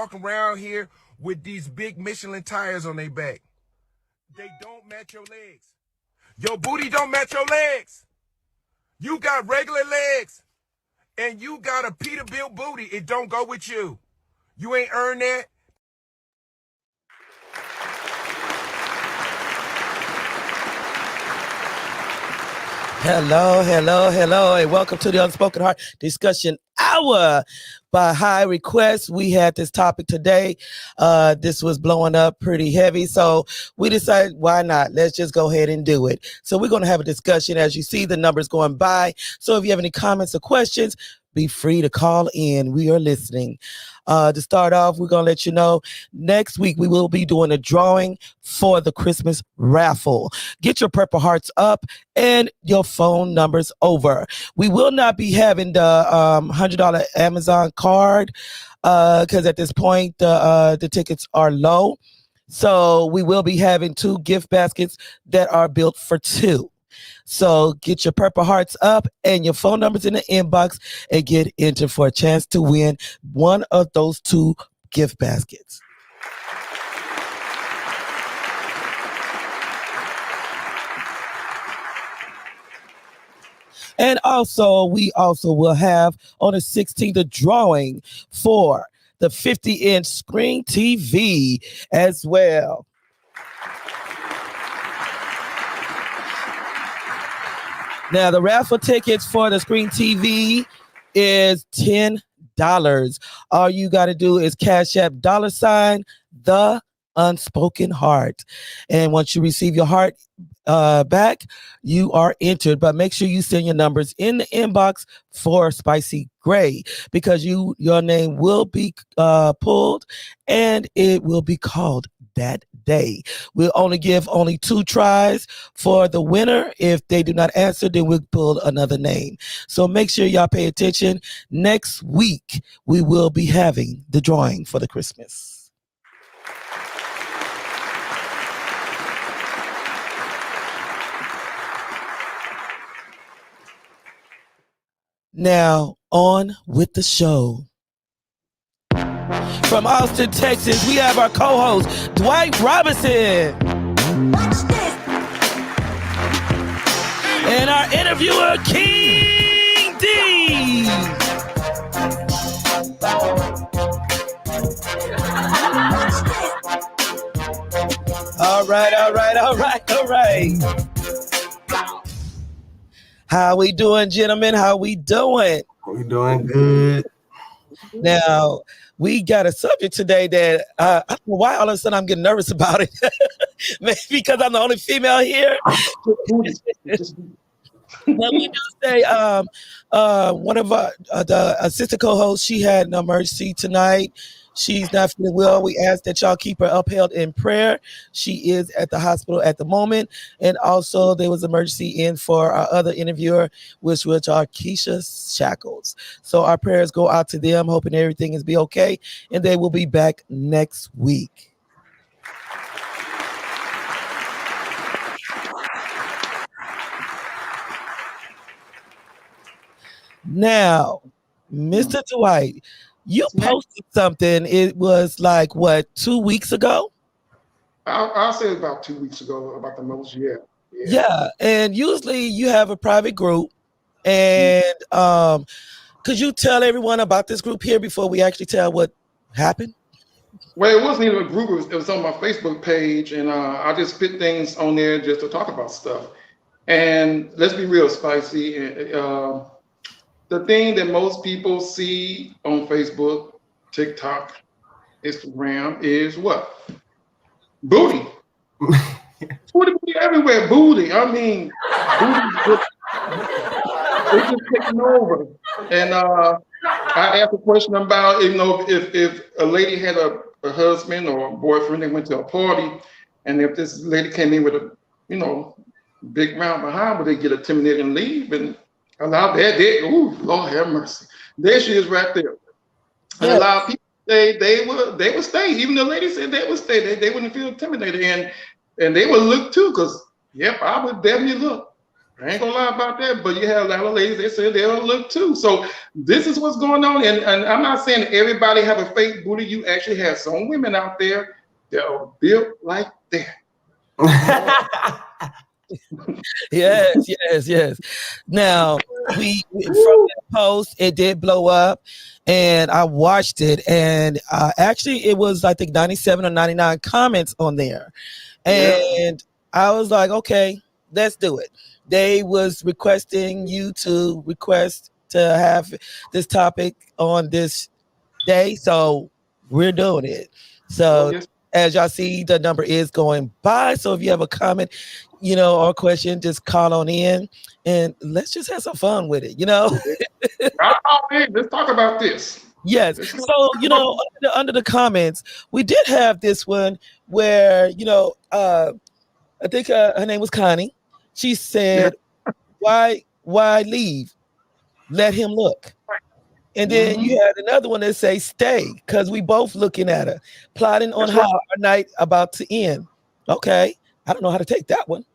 walking around here with these big Michelin tires on their back. They don't match your legs. Your booty don't match your legs. You got regular legs, and you got a Peterbilt booty. It don't go with you. You ain't earned that. Hello, and welcome to the Unspoken Heart Discussion Hour. By high request, we had this topic today. This was blowing up pretty heavy, so we decided, why not? Let's just go ahead and do it. So we're going to have a discussion. As you see, the numbers going by. So if you have any comments or questions, be free to call in. We are listening. To start off, we're going to let you know next week we will be doing a drawing for the Christmas raffle. Get your Purple Hearts up and your phone numbers over. We will not be having the $100 Amazon card because at this point the tickets are low. So we will be having 2 gift baskets that are built for 2. So get your Purple Hearts up and your phone numbers in the inbox and get entered for a chance to win one of those 2 gift baskets. And also, we also will have on the 16th a drawing for the 50-inch screen TV as well. Now, the raffle tickets for the screen TV is $10. All you got to do is Cash App $ the Unspoken Heart. And once you receive your heart back, you are entered. But make sure you send your numbers in the inbox for Spicy Gray, because your name will be pulled and it will be called that day. We'll only give 2 tries for the winner. If they do not answer, then we'll pull another name. So make sure y'all pay attention. Next week, we will be having the drawing for the Christmas. Now, on with the show. From Austin, Texas, we have our co-host, Dwight Robinson. Watch this. And our interviewer, King D. All right. How we doing, gentlemen? How we doing? We doing good. Now, we got a subject today that I don't know why all of a sudden I'm getting nervous about it. Maybe because I'm the only female here. But we do say one of our the assistant co-hosts, she had an emergency tonight. She's not feeling well. We ask that y'all keep her upheld in prayer. She is at the hospital at the moment. And also there was emergency in for our other interviewer, which are Keisha Shackles. So our prayers go out to them, hoping everything is be okay. And they will be back next week. Now, Mr. Dwight, you posted something. It was like, what, 2 weeks ago? I'll say about 2 weeks ago, about the most, Yeah, and usually you have a private group. And could you tell everyone about this group here before we actually tell what happened? Well, it wasn't even a group. It was on my Facebook page, and I just put things on there just to talk about stuff. And let's be real, Spicy. The thing that most people see on Facebook, TikTok, Instagram is what? Booty. Booty everywhere. Booty. I mean, booty it's just taking over. And I asked a question about, if a lady had a husband or a boyfriend, they went to a party, and if this lady came in with a, big round behind, would they get intimidated and leave? And allow that, ooh, Lord have mercy. There she is right there. And a lot of people say they would stay. Even the lady said they would stay. They wouldn't feel intimidated. And they would look too, because I would definitely look. I ain't gonna lie about that, but you have a lot of ladies that say they'll look too. So this is what's going on, and I'm not saying everybody have a fake booty. You actually have some women out there that are built like that. Yes. Now we from that post, it did blow up, and I watched it, and actually it was I think 97 or 99 comments on there, and I was like, okay, let's do it. They was requesting you to request to have this topic on this day, so we're doing it. So as y'all see, the number is going by. So if you have a comment, or question, just call on in and let's just have some fun with it, Let's talk about this. Yes. So, under the comments, we did have this one where, I think her name was Connie. She said, why leave? Let him look. And then you had another one that say stay, because we both looking at her, plotting on how our night about to end. Okay. I don't know how to take that one.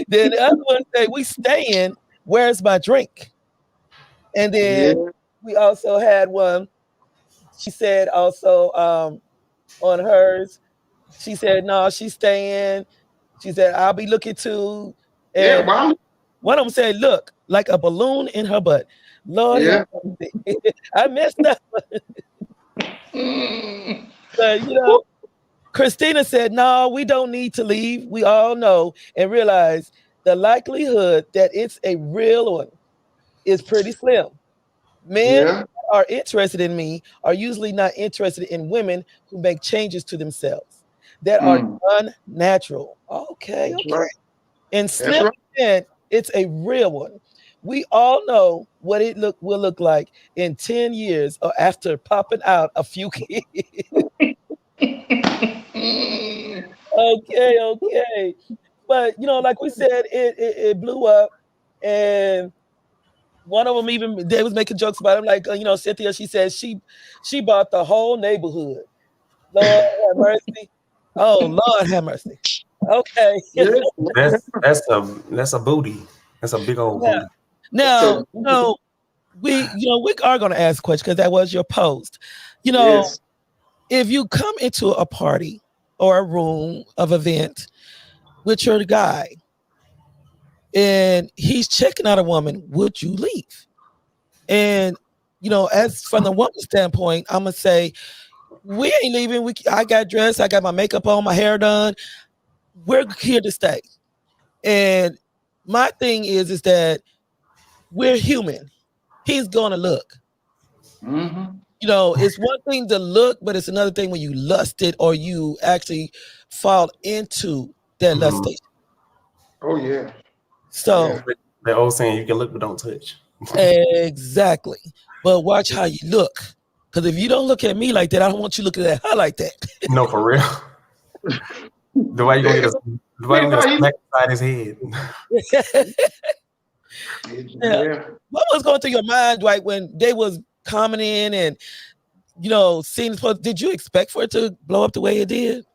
Then the other one say we staying, where's my drink? And then we also had one, she said also on hers, she said, no, she's staying. She said, I'll be looking too. And one of them said, look, like a balloon in her butt. Lord, I messed up. But, Christina said, no, we don't need to leave. We all know and realize the likelihood that it's a real one is pretty slim. Men are interested in me are usually not interested in women who make changes to themselves that are unnatural. Okay. Right. And slim men, it's a real one. We all know what it will look like in 10 years or after popping out a few kids. Okay. But, like we said, it blew up. And one of them even, they was making jokes about it. Like, Cynthia, she said she bought the whole neighborhood. Lord have mercy. Oh, Lord have mercy. Okay. That's a booty. That's a big old booty. Now, we are going to ask a question because that was your post. If you come into a party or a room of event with your guy and he's checking out a woman, would you leave? And, as from the woman's standpoint, I'm going to say, we ain't leaving. I got dressed. I got my makeup on, my hair done. We're here to stay. And my thing is that we're human. He's going to look. It's one thing to look, but it's another thing when you lust it or you actually fall into that lustation. Oh, yeah. So the old saying, you can look but don't touch. Exactly. But watch how you look. Because if you don't look at me like that, I don't want you looking at her like that. No, for real. The way you gonna get a smack beside his head. What was going through your mind, Dwight, when they was commenting and seeing this post? Did you expect for it to blow up the way it did?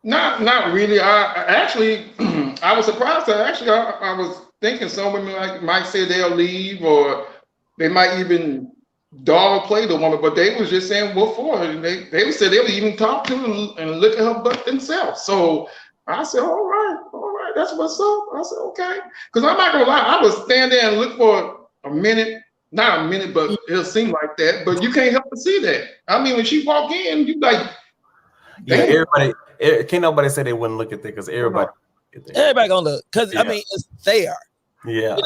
Not really. I actually, I was surprised. I was thinking some women might say they'll leave, or they might even dog play the woman, but they was just saying what for her. And they said they would even talk to her and look at her butt themselves. So I said, all right, that's what's up. I said, okay. Because I'm not gonna lie, I would stand there and look for a minute, not a minute, but it'll seem like that. But you can't help but see that. I mean, when she walk in, you like, damn. Can't nobody say they wouldn't look at that, because everybody gonna look. Because I mean, it's there. Yeah.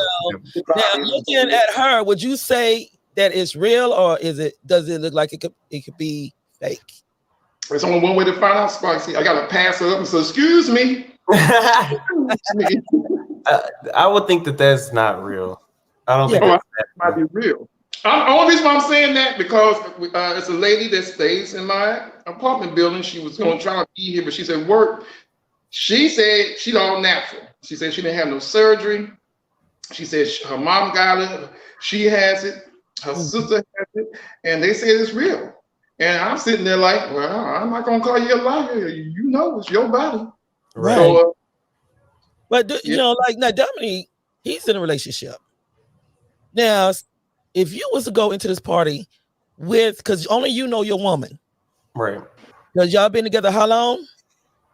Now looking at her, would you say that it's real, or does it look like it could be fake? There's only one way to find out, Spicy. I gotta pass it up and say, excuse me. I would think that that's not real. I don't think that might be real. Only reason why I'm saying that, because it's a lady that stays in my apartment building. She was going to try to be here, but she's at work. She said she's all natural. She said she didn't have no surgery. She said her mom got it. She has it. Her sister has it. And they said it's real. And I'm sitting there like, well, I'm not going to call you a liar. You know it's your body. Right. So But you Yeah. know, like now Dominique, he's in a relationship. Now, if you was to go into this party with, because only you know your woman, Right. because y'all been together how long?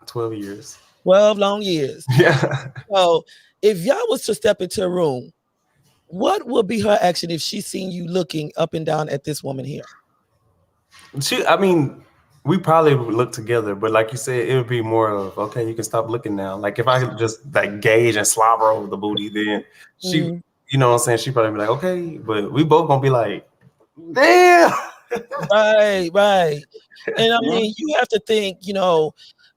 12 years. 12 long years. Yeah. So if y'all was to step into a room, what would be her action if she seen you looking up and down at this woman here? I mean, we probably would look together, but like you said, it would be more of, okay, you can stop looking now. Like if I could just like gauge and slobber over the booty, then she, you know what I'm saying? She probably be like, okay, but we both gonna be like, damn. Right. And I mean, you have to think, you know,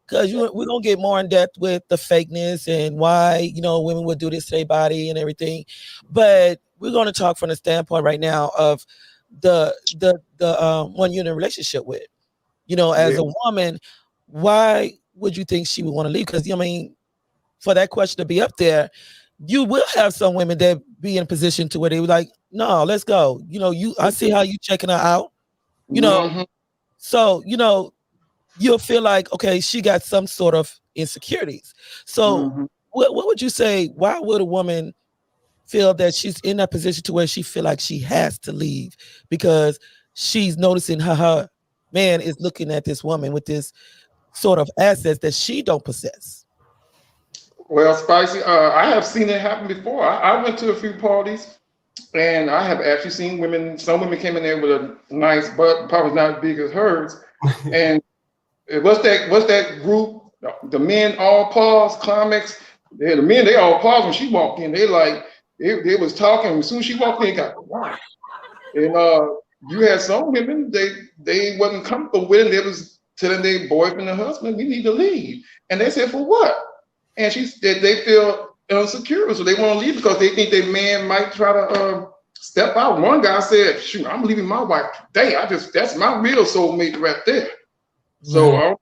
because we're gonna get more in depth with the fakeness and why, you know, women would do this to their body and everything. But we're gonna talk from the standpoint right now of the one you're in a relationship with. You know, as a woman, why would you think she would want to leave? Because I mean, for that question to be up there, you will have some women that be in a position to where they were like, no, let's go. You know, I see how you checking her out. You know, so you know, you'll feel like, okay, she got some sort of insecurities. So what would you say? Why would a woman feel that she's in that position to where she feel like she has to leave because she's noticing her man is looking at this woman with this sort of assets that she don't possess? Well, Spicy, I have seen it happen before. I went to a few parties, and I have actually seen women. Some women came in there with a nice butt, probably not as big as hers. And what's that group? The men all pause. Climax. The men they all pause when she walked in. They was talking. As soon as she walked in, it got quiet. And you had some women they wasn't comfortable with it. They was telling their boyfriend and husband, "We need to leave," and they said, "For what?" And they feel insecure, so they want to leave because they think their man might try to step out. One guy said, "Shoot, I'm leaving my wife today. That's my real soulmate right there." So I'm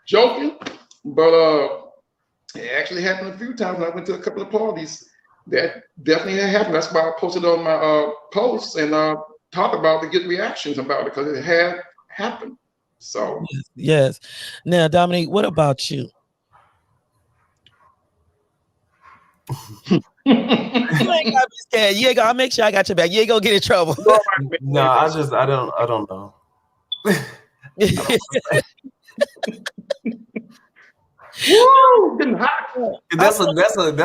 joking, but it actually happened a few times. I went to a couple of parties. That definitely had happened. That's why I posted on my posts and talked about to get reactions about it because it had happened. So yes. Now, Dominique, what about you? You ain't gotta be scared. You ain't gonna, I'll make sure I got your back. You ain't gonna get in trouble. No, I don't know. Woo, getting hot. That's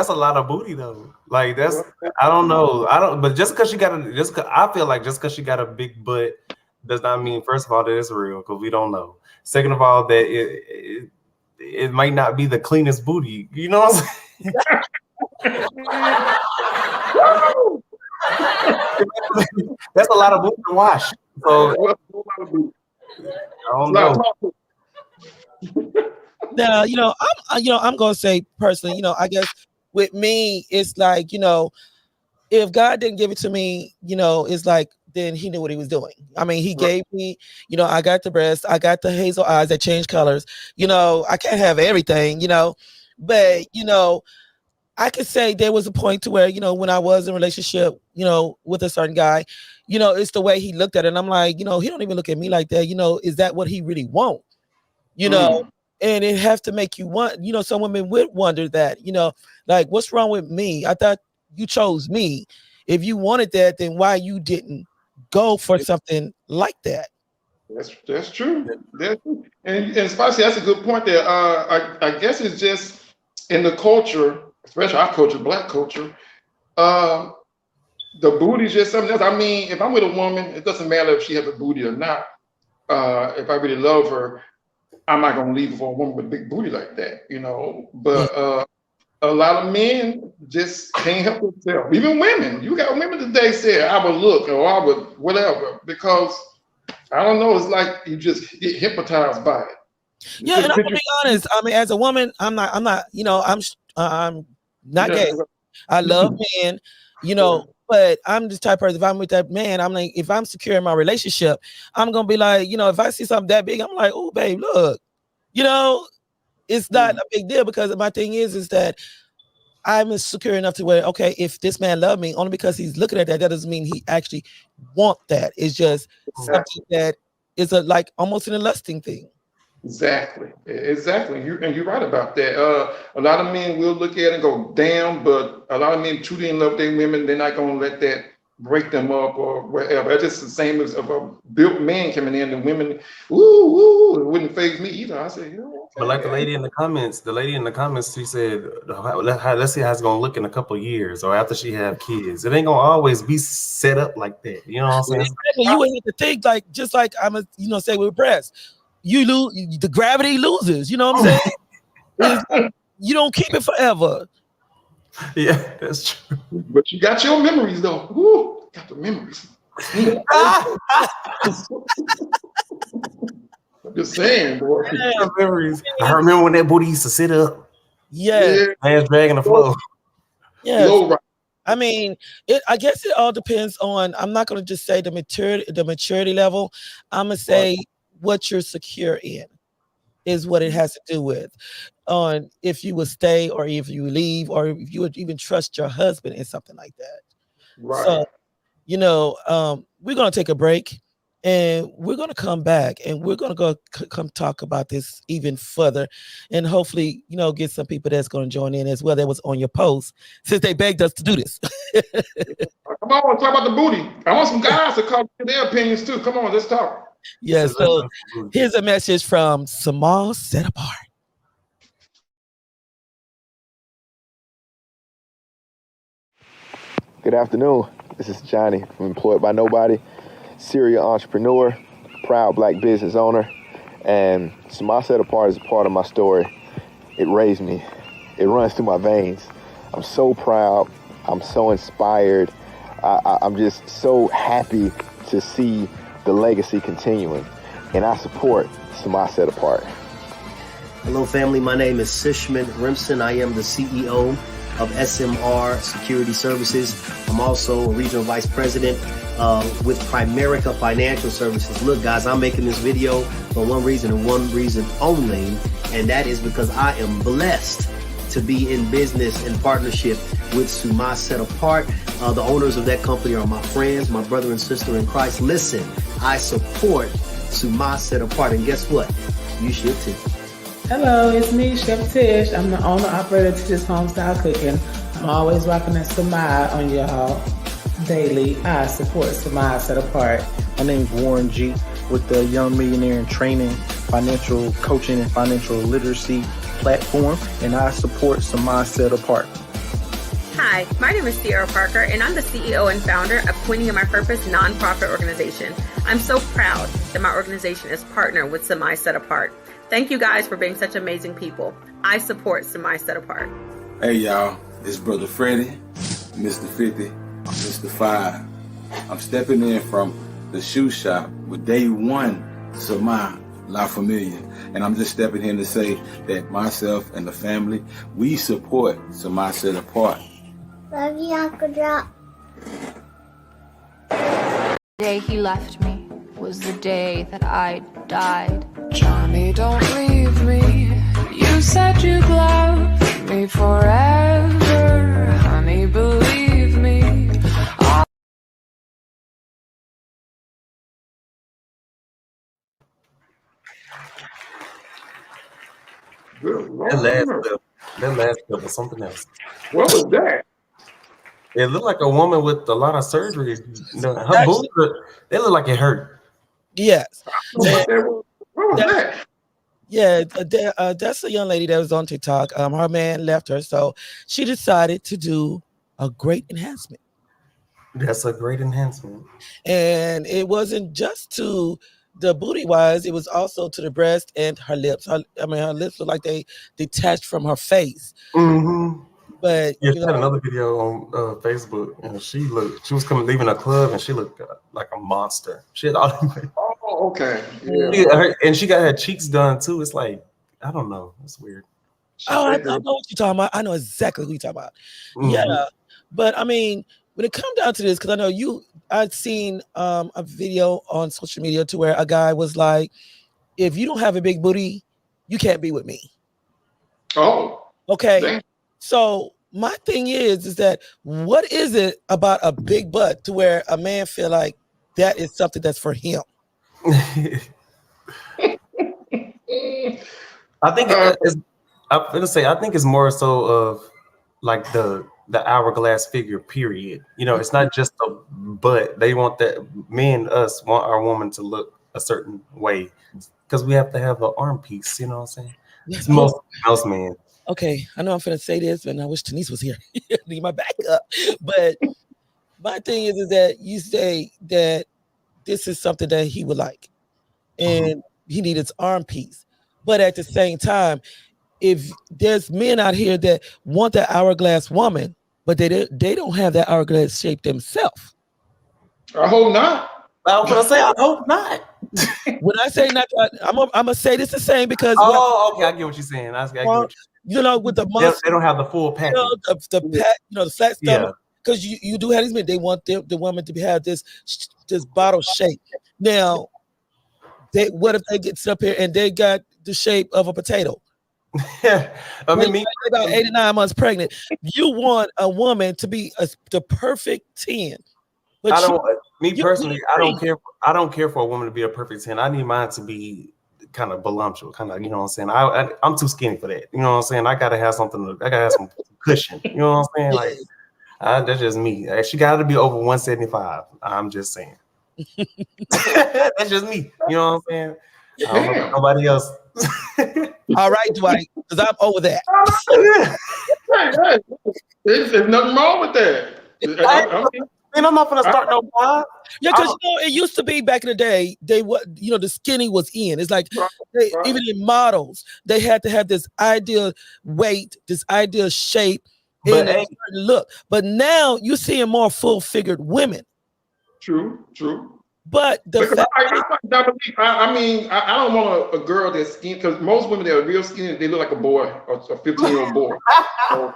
a lot of booty though. Like I don't know. But just because I feel like just because she got a big butt does not mean, first of all, that it's real, because we don't know. Second of all, that it might not be the cleanest booty. You know what I'm saying? That's a lot of booty to wash. So I don't know. Now, I'm gonna say personally, I guess with me, it's like, if God didn't give it to me, it's like then he knew what he was doing. I mean, he gave me, I got the breast, I got the hazel eyes that change colors. I can't have everything, but I could say there was a point to where, when I was in a relationship, with a certain guy, it's the way he looked at it. And I'm like, he don't even look at me like that. Is that what he really want? And it has to make you want, some women would wonder that, like, what's wrong with me? I thought you chose me. If you wanted that, then why you didn't go for something like that? That's true. That's true. And Spicy, that's a good point there. I guess it's just in the culture, especially our culture, Black culture, the booty is just something else. I mean, if I'm with a woman, it doesn't matter if she has a booty or not. If I really love her, I'm not gonna leave for a woman with a big booty like that, But a lot of men just can't help themselves. Even women, you got women today say, "I would look," or "I would whatever," because I don't know. It's like you just get hypnotized by it. Yeah, and I'm gonna be honest. I mean, as a woman, I'm not. I'm not gay. I love men, but I'm the type of person. If I'm with that man, I'm like, if I'm secure in my relationship, I'm gonna be like, if I see something that big, I'm like, "Oh, babe, look," it's not a big deal, because my thing is that I'm secure enough to where, okay, if this man loves me, only because he's looking at that doesn't mean he actually want that. It's just something that is like almost an lusting thing. Exactly. You're right about that. A lot of men will look at it and go, "Damn," but a lot of men truly in love with their women. They're not gonna let that break them up or whatever. It's just the same as if a built man coming in. The women, woo, it wouldn't faze me either. I said, But like the okay. lady in the comments, she said, let's see how it's gonna look in a couple of years or after she have kids. It ain't gonna always be set up like that. You know what I'm saying? Exactly. You would have to think like just like say with breast, you lose the gravity loses. You know what I'm saying? You don't keep it forever. Yeah, that's true. But you got your memories though. Woo, got the memories. I'm just saying, boy. Yeah, memories. I remember when that booty used to sit up. Yeah. Hands dragging the floor. Yeah. Low right. I mean, I guess it all depends on. I'm not going to just say the maturity level. I'm gonna say what you're secure in is what it has to do with on if you would stay or if you leave or if you would even trust your husband in something like that. Right. So, we're gonna take a break and we're gonna come back and we're gonna come talk about this even further and hopefully, get some people that's gonna join in as well that was on your post since they begged us to do this. Come on, talk about the booty. I want some guys to come to their opinions too. Come on, let's talk. Yeah, so here's a message from Samal Set Apart. Good afternoon. This is Johnny from Employed by Nobody, serial entrepreneur, proud black business owner, and Samal Set Apart is a part of my story. It raised me. It runs through my veins. I'm so proud. I'm so inspired. I'm just so happy to see the legacy continuing, and I support Samal Set Apart. Hello, family. My name is Sishman Remsen. I am the CEO of SMR Security Services. I'm also a regional vice president with Primerica Financial Services. Look, guys, I'm making this video for one reason and one reason only, and that is because I am blessed to be in business in partnership with Samal Set Apart. The owners of that company are my friends, my brother and sister in Christ. Listen, I support Samal Set Apart, and guess what? You should too. Hello, it's me, Chef Tish. I'm the owner operator to this Homestyle Cooking. I'm always rocking that Samal on y'all daily. I support Samal Set Apart. My name's Warren G. with the Young Millionaire in Training, financial coaching and financial literacy platform, and I support Samal Set Apart. Hi, my name is Sierra Parker, and I'm the CEO and founder of Queenie of My Purpose nonprofit organization. I'm so proud that my organization is partnered with Samal Set Apart. Thank you guys for being such amazing people. I support Samal Set Apart. Hey y'all, it's Brother Freddie, Mr. 50, Mr. 5. I'm stepping in from the shoe shop with day one, Samal La Familia. And I'm just stepping in to say that myself and the family, we support Samal Set Apart. Love you, Uncle Drop. The day he left me was the day that I died. Johnny, don't leave me. You said you'd love me forever. Honey, believe me. That last clip was something else. What was that? It looked like a woman with a lot of surgery. Her boobs, they look like it hurt. Yes. What was that? Yeah, that's a young lady that was on TikTok. Her man left her, so she decided to do a great enhancement. That's a great enhancement. And it wasn't just to the booty wise, it was also to the breast and her lips. Her lips look like they detached from her face. Mm-hmm. But yeah, she had another video on Facebook, and she was leaving a club, and she looked like a monster. She had all. Oh, okay. Yeah. And she got her cheeks done too. It's like, I don't know. It's weird. Oh, I know what you're talking about. I know exactly who you're talking about. Mm-hmm. Yeah, but I mean, when it comes down to this, because I know I'd seen a video on social media to where a guy was like, "If you don't have a big booty, you can't be with me." Oh, okay. Dang. So my thing is that what is it about a big butt to where a man feel like that is something that's for him? I think I'm gonna say I think it's more so of like the hourglass figure. Period. You know, it's not just a butt. They want that. Us want our woman to look a certain way because we have to have an arm piece. You know what I'm saying? It's most men. Okay, I know I'm finna say this, and I wish Denise was here. Need my backup. But my thing is that you say that this is something that he would like, and he needs his arm piece. But at the same time, if there's men out here that want that hourglass woman, but they don't have that hourglass shape themselves. I hope not. I was gonna say I hope not. When I say not, I'm gonna say this the same because okay, I get what you're saying. I get what you know, with the muscle, they don't have the full package. The flat stomach. Because you do have these men, they want the woman to have this bottle shape. Now, what if they get up here and they got the shape of a potato? I mean, about 8 or 9 months pregnant. You want a woman to be the perfect 10. But I don't care. I don't care for a woman to be a perfect 10. I need mine to be kind of voluptuous, kind of, you know what I'm saying? I'm too skinny for that. You know what I'm saying? I gotta have something. I gotta have some cushion. You know what I'm saying? Like that's just me. She got to be over 175. I'm just saying. That's just me. You know what I'm saying? I don't know about nobody else. All right, Dwight, because I'm over that. There's nothing wrong with that. And I'm not gonna start no pod. Yeah, because it used to be back in the day, the skinny was in. It's like even in models, they had to have this ideal weight, this ideal shape, and a certain look. But now you're seeing more full-figured women. True. But I don't want a girl that's skinny, because most women that are real skinny, they look like a boy or a 15-year-old boy. So,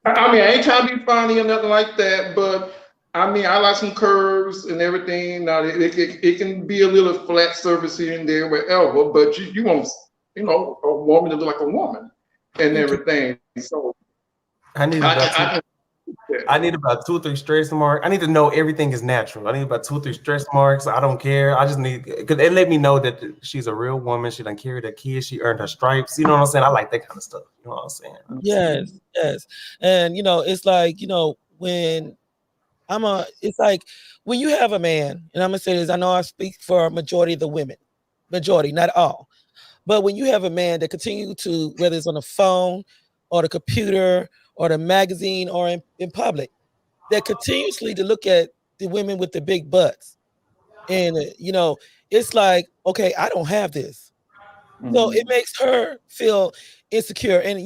I ain't trying to be funny or nothing like that, but I like some curves and everything. Now it can be a little flat surface here and there, wherever, but you want, a woman to look like a woman and everything. So I need about 2 or 3 stretch marks. I need to know everything is natural. I need about 2 or 3 stretch marks. I don't care. I just need, because it let me know that she's a real woman. She done carried her kids. She earned her stripes. You know what I'm saying? I like that kind of stuff. You know what I'm saying? Yes. And it's like, when it's like when you have a man, and I'm gonna say this, I know I speak for a majority of the women, not all, but when you have a man that continue to, whether it's on the phone or the computer or the magazine or in public, that continuously to look at the women with the big butts, and it's like, okay, I don't have this, so it makes her feel insecure, and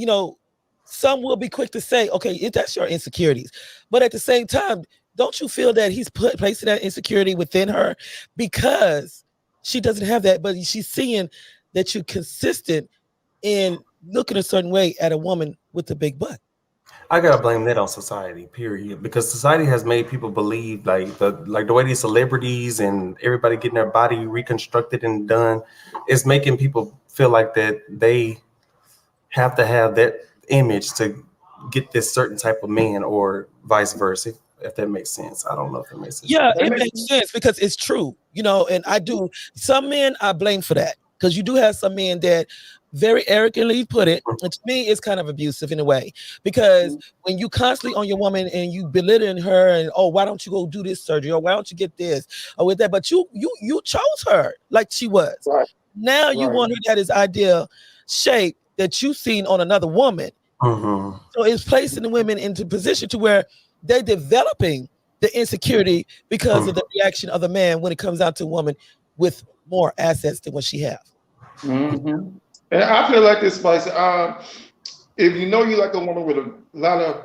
some will be quick to say, okay, that's your insecurities, but at the same time, don't you feel that he's placing that insecurity within her because she doesn't have that, but she's seeing that you're consistent in looking a certain way at a woman with the big butt? I gotta blame that on society, period, because society has made people believe like the way these celebrities and everybody getting their body reconstructed and done is making people feel like that they have to have that image to get this certain type of man, or vice versa. If that makes sense. I don't know if it makes sense. Yeah, it makes sense because it's true, and I do. Some men I blame for that, because you do have some men that very arrogantly put it, and to me it's kind of abusive in a way, because when you constantly on your woman and you belittling her and, oh, why don't you go do this surgery, or why don't you get this or with that, but you chose her like she was. Right. Now you want her that is ideal shape that you've seen on another woman. So it's placing the women into position to where they're developing the insecurity because of the reaction of the man when it comes out to a woman with more assets than what she has. And I feel like this, Spice. If you like a woman with a lot of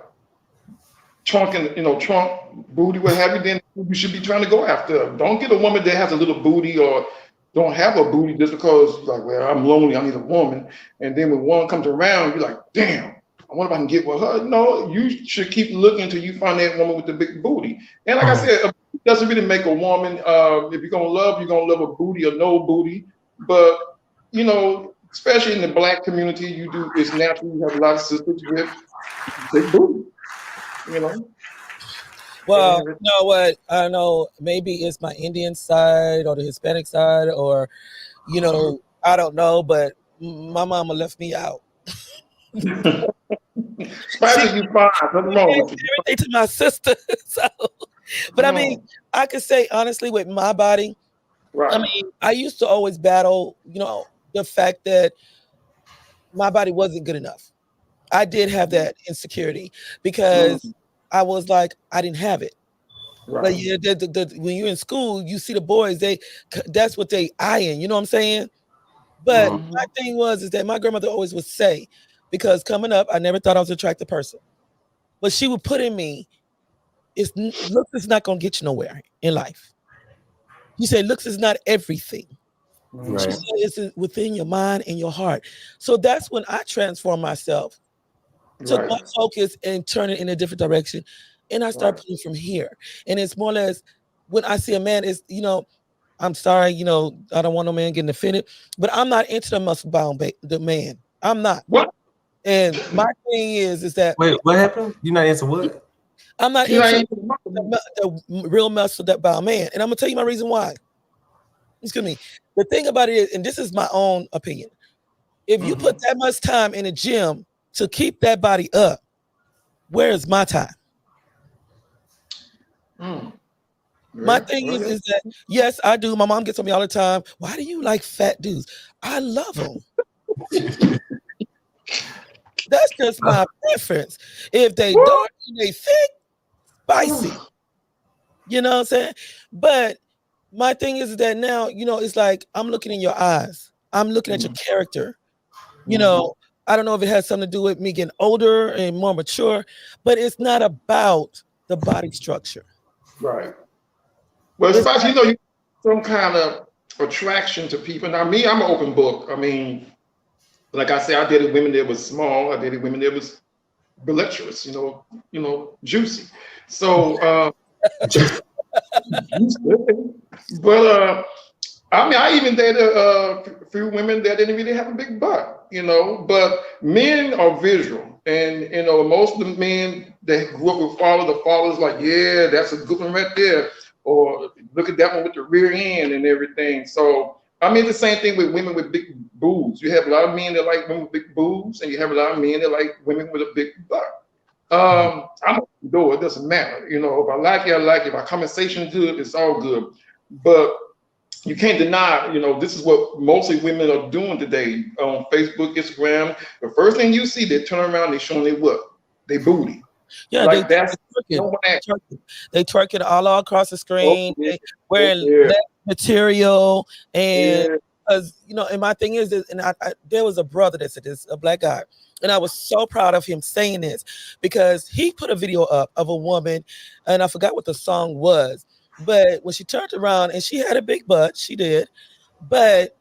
trunk and trunk booty, what have you, then you should be trying to go after her. Don't get a woman that has a little booty or don't have a booty just because you're like, well, I'm lonely, I need a woman. And then when one comes around, you're like, damn, I wonder if I can get with her. No, you should keep looking until you find that woman with the big booty. And like I said, it doesn't really make a woman. If you're gonna love a booty or no booty. But especially in the Black community, it's natural. You have a lot of sisters with big booty. Well, you know what? I don't know. Maybe it's my Indian side or the Hispanic side, or I don't know. But my mama left me out. Spicy, you fine. Nothing wrong with you. Everything to my sister. So, but I mean, I could say honestly with my body, Right. I mean, I used to always battle, the fact that my body wasn't good enough. I did have that insecurity because I was like, I didn't have it. Right. Like, yeah, when you're in school, you see the boys, that's what they eyeing, you know what I'm saying? But my thing is that my grandmother always would say, because coming up, I never thought I was an attractive person. But she would put in me, looks is not going to get you nowhere in life. You say looks is not everything. Right. She said it's within your mind and your heart. So that's when I transformed myself, took my focus and turned it in a different direction. And I start putting from here. And it's more or less when I see a man, is I'm sorry, I don't want no man getting offended, but I'm not into the muscle bound the man. I'm not. What? And my thing is that wait, what happened? You're not into what? I'm not into the real muscle that bound man. And I'm gonna tell you my reason why. Excuse me. The thing about it is, and this is my own opinion, if you put that much time in the gym to keep that body up, where is my time? My thing is that, yes, I do. My mom gets on me all the time. Why do you like fat dudes? I love them. That's just my preference. If they dark and they thick, spicy. You know what I'm saying? But my thing is that now, it's like I'm looking in your eyes. I'm looking at your character. I don't know if it has something to do with me getting older and more mature, but it's not about the body structure. Right. Well, especially, you some kind of attraction to people. Now, me, I'm an open book. I mean, like I said, I dated women that was small. I dated women that was voluptuous, juicy. So, but I mean, I even dated a few women that didn't really have a big butt, but men are visual. And, most of the men that grew up with the fathers like, yeah, that's a good one right there. Or look at that one with the rear end and everything. So, I mean, the same thing with women with big boobs. You have a lot of men that like women with big boobs, and you have a lot of men that like women with a big butt. I'm open door. It doesn't matter. If I like it, I like it. If our conversation is good, it's all good. But you can't deny, this is what mostly women are doing today on Facebook, Instagram. The first thing you see, they turn around, they showing their what? They booty. Yeah, like they twerking all across the screen. They wearing less material, and because and my thing is, and there was a brother that said this, a black guy, and I was so proud of him saying this because he put a video up of a woman, and I forgot what the song was, but when she turned around and she had a big butt, she did, but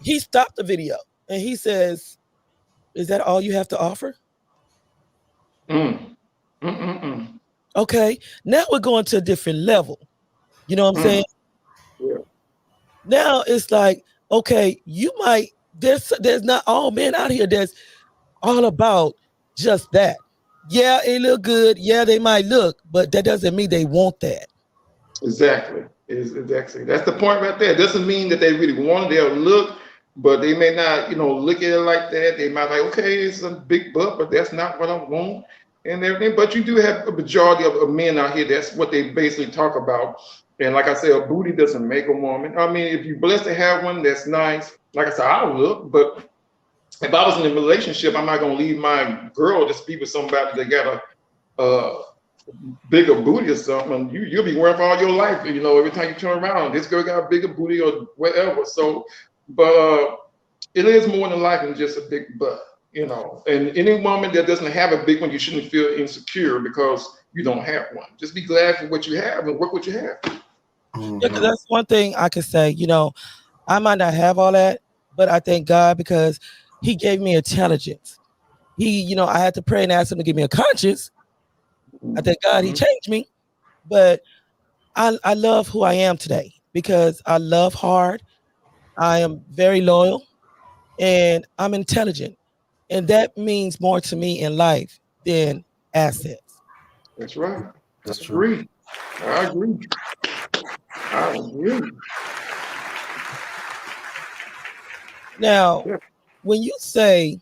he stopped the video and he says, "Is that all you have to offer?" Okay, now we're going to a different level. You know what I'm saying? Yeah. Now it's like, okay, you might, there's not all men out here that's all about just that. Yeah, it look good. Yeah, they might look, but that doesn't mean they want that. Exactly. Exactly. That's the point right there. It doesn't mean that they really want it. They'll look, but they may not, look at it like that. They might like, okay, it's a big butt, but that's not what I want. And everything, but you do have a majority of men out here. That's what they basically talk about. And like I said, a booty doesn't make a woman. I mean, if you're blessed to have one, that's nice. Like I said, I don't look, but if I was in a relationship, I'm not gonna leave my girl to be with somebody that got a bigger booty or something. You'll be wearing for all your life. Every time you turn around, this girl got a bigger booty or whatever. So, but it is more than life than just a big butt. And any woman that doesn't have a big one, you shouldn't feel insecure because you don't have one. Just be glad for what you have and work what you have. Yeah, that's one thing I could say. I might not have all that, but I thank God because He gave me intelligence. I had to pray and ask Him to give me a conscience. I thank God He changed me, but I love who I am today because I love hard. I am very loyal, and I'm intelligent. And that means more to me in life than assets. That's right. That's true. I agree. Now, when you say,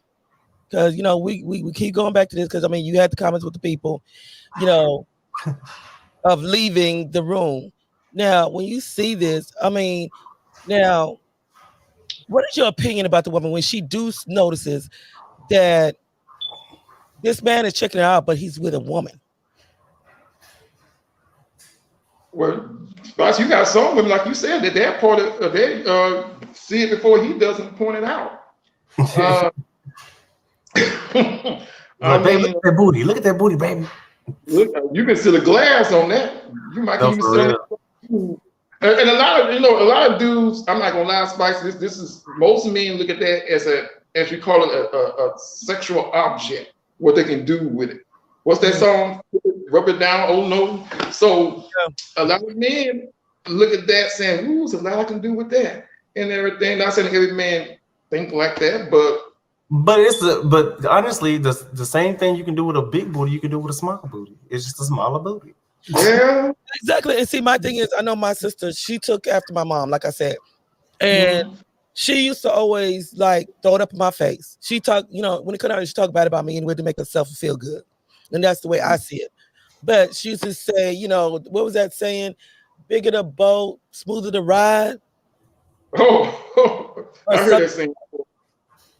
because, you know, we keep going back to this because, I mean, you had the comments with the people, you know, of leaving the room. Now, when you see this, I mean, now, what is your opinion about the woman when she notices that this man is checking her out, but he's with a woman? Well, Spice, you got some women, like you said, that they're part of, they see it before he doesn't point it out. Baby, look at that booty. Look at that booty, baby. Look, you can see the glass on that. You might even see. And a lot of dudes. I'm not gonna lie, Spice. This is most men look at that as we call it a sexual object. What they can do with it. What's that song? Rub it down. Oh no. So a lot of men look at that saying, "Ooh, there's a lot I can do with that," and everything. Not saying every man think like that, but honestly, the same thing you can do with a big booty, you can do with a small booty. It's just a smaller booty. Yeah, exactly. And see, my thing is, I know my sister, she took after my mom, like I said, and she used to always like throw it up in my face. She talked, you know, when it comes out, she talked bad about me anyway to make herself feel good, and that's the way I see it. But she used to say, you know, what was that saying? Bigger the boat, smoother the ride. Oh, I heard that saying.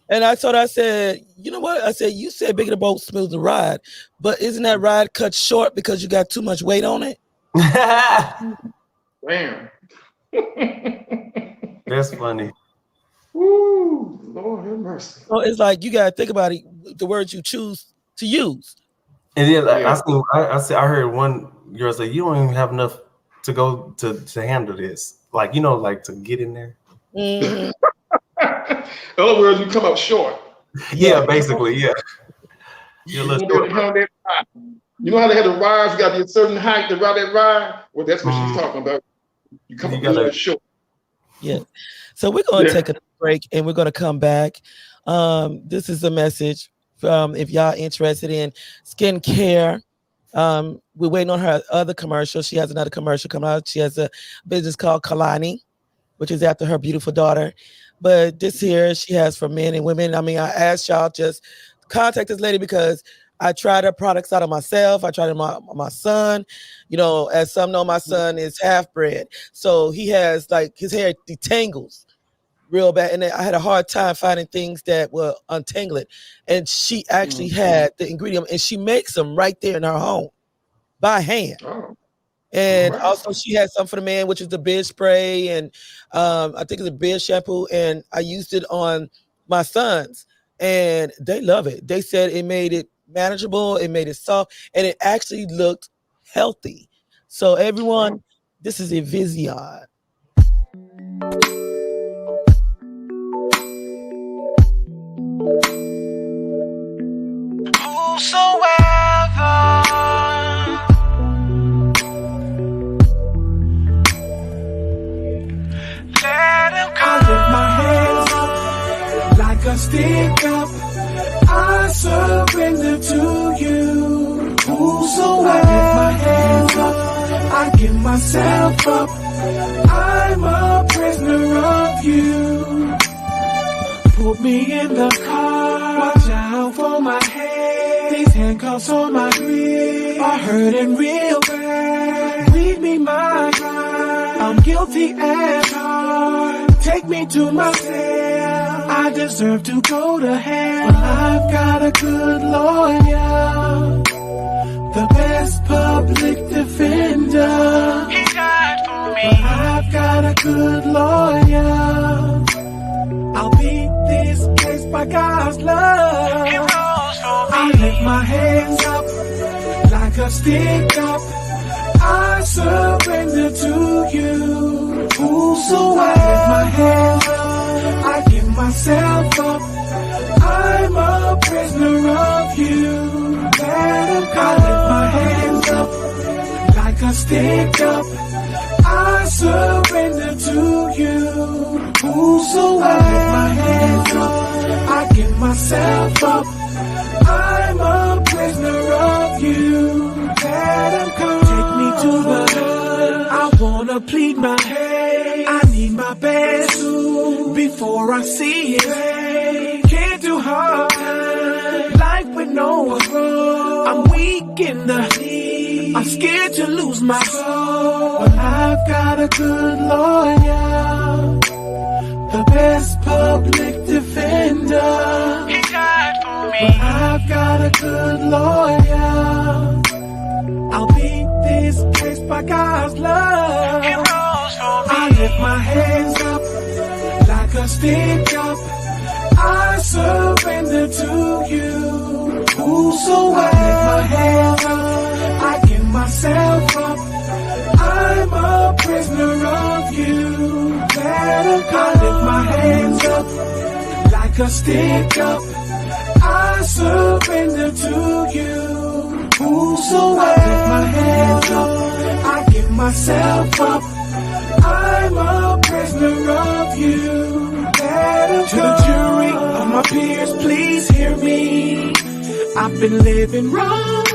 And I told her, I said, you know what? I said, you said bigger the boat, smoother the ride, but isn't that ride cut short because you got too much weight on it? Damn. That's funny. Ooh, Lord have mercy. So it's like you gotta think about it, the words you choose to use. And then I heard one girl say, "You don't even have enough to go to handle this." Like, you know, like to get in there. Mm-hmm. In other words, you come up short. Yeah, basically, yeah. You know how they have the rides, you got to be a certain height to ride that ride. Well, that's what she's talking about. You come up a little short. Yeah. So we're going to take a break and we're going to come back. This is a message from, if y'all interested in skincare. We're waiting on her other commercial. She has another commercial coming out. She has a business called Kalani, which is after her beautiful daughter. But this here she has for men and women. I mean, I asked y'all just contact this lady because I tried her products out of myself. I tried it on my son. You know, as some know, my son is half bred. So he has like his hair detangles real bad. And I had a hard time finding things that will untangle it. And she actually had the ingredient and she makes them right there in her home by hand. Oh. And also she has some for the man, which is the beard spray. And I think it's a beard shampoo. And I used it on my sons and they love it. They said it made it manageable. It made it soft and it actually looked healthy. So everyone, this is a Vision. Stick up, I surrender to you. Whosoever, I lift my hands up, I give myself up. I'm a prisoner of you. Put me in the car, watch out for my head. These handcuffs on my wrist are hurting real bad. Read me my crime, I'm guilty as hard. Take me to my cell. I deserve to go to hell. But I've got a good lawyer, the best public defender. He died for me. But I've got a good lawyer. I'll beat this case by God's love. He rose for me. I lift my hands up like a stick up. I surrender to you. Whosoever, I lift my hands up, I give myself up. I'm a prisoner of you. Let him come. I lift my hands up like a stick up. I surrender to you. Whosoever, I lift my hands up, I give myself up. I'm a prisoner of you. Let him come. Take me to the hood. I wanna plead my case. I need my best before I see it. even know what's wrong. I'm weak in the knee. I'm scared to lose my soul. But I've got a good lawyer, the best public defender. He died for me. But I've got a good lawyer. I'll beat this case by God's love. He rose for me. I lift my hands up like a stick up. I surrender to you. Whosoever. I lift my hands up. I give myself up. I'm a prisoner of you. Let him come. I lift my hands up like a stick up. I surrender to you. Whosoever. I lift my hands up. I give myself up. I'm a prisoner of you. Let him to the jury of my peers, please hear me. I've been living wrong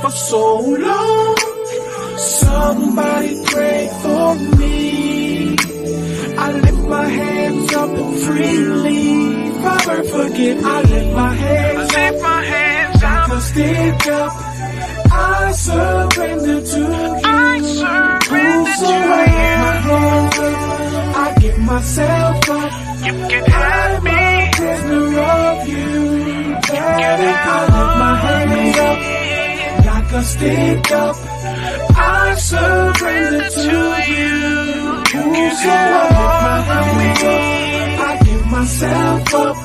for so long. Somebody pray for me. I lift my hands up and freely. Father, forgive. I lift my hands up like a stick up. I surrender to you. I surrender to you. My hands up. I give myself up. You can have me. I'm a prisoner of you. You can have my hands up like a stick up. I surrender to you. Whosoever. My hands up. I give myself up.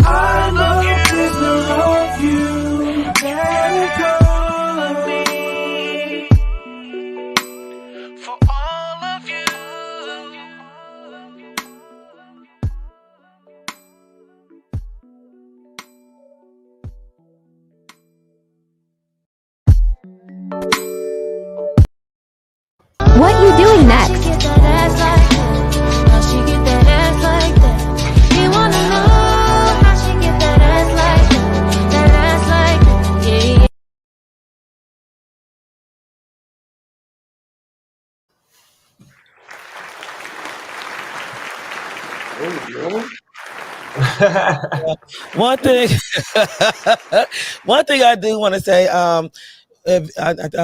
I'm a prisoner of you. Let it go. What you doing next? One thing, one thing I do want to say, I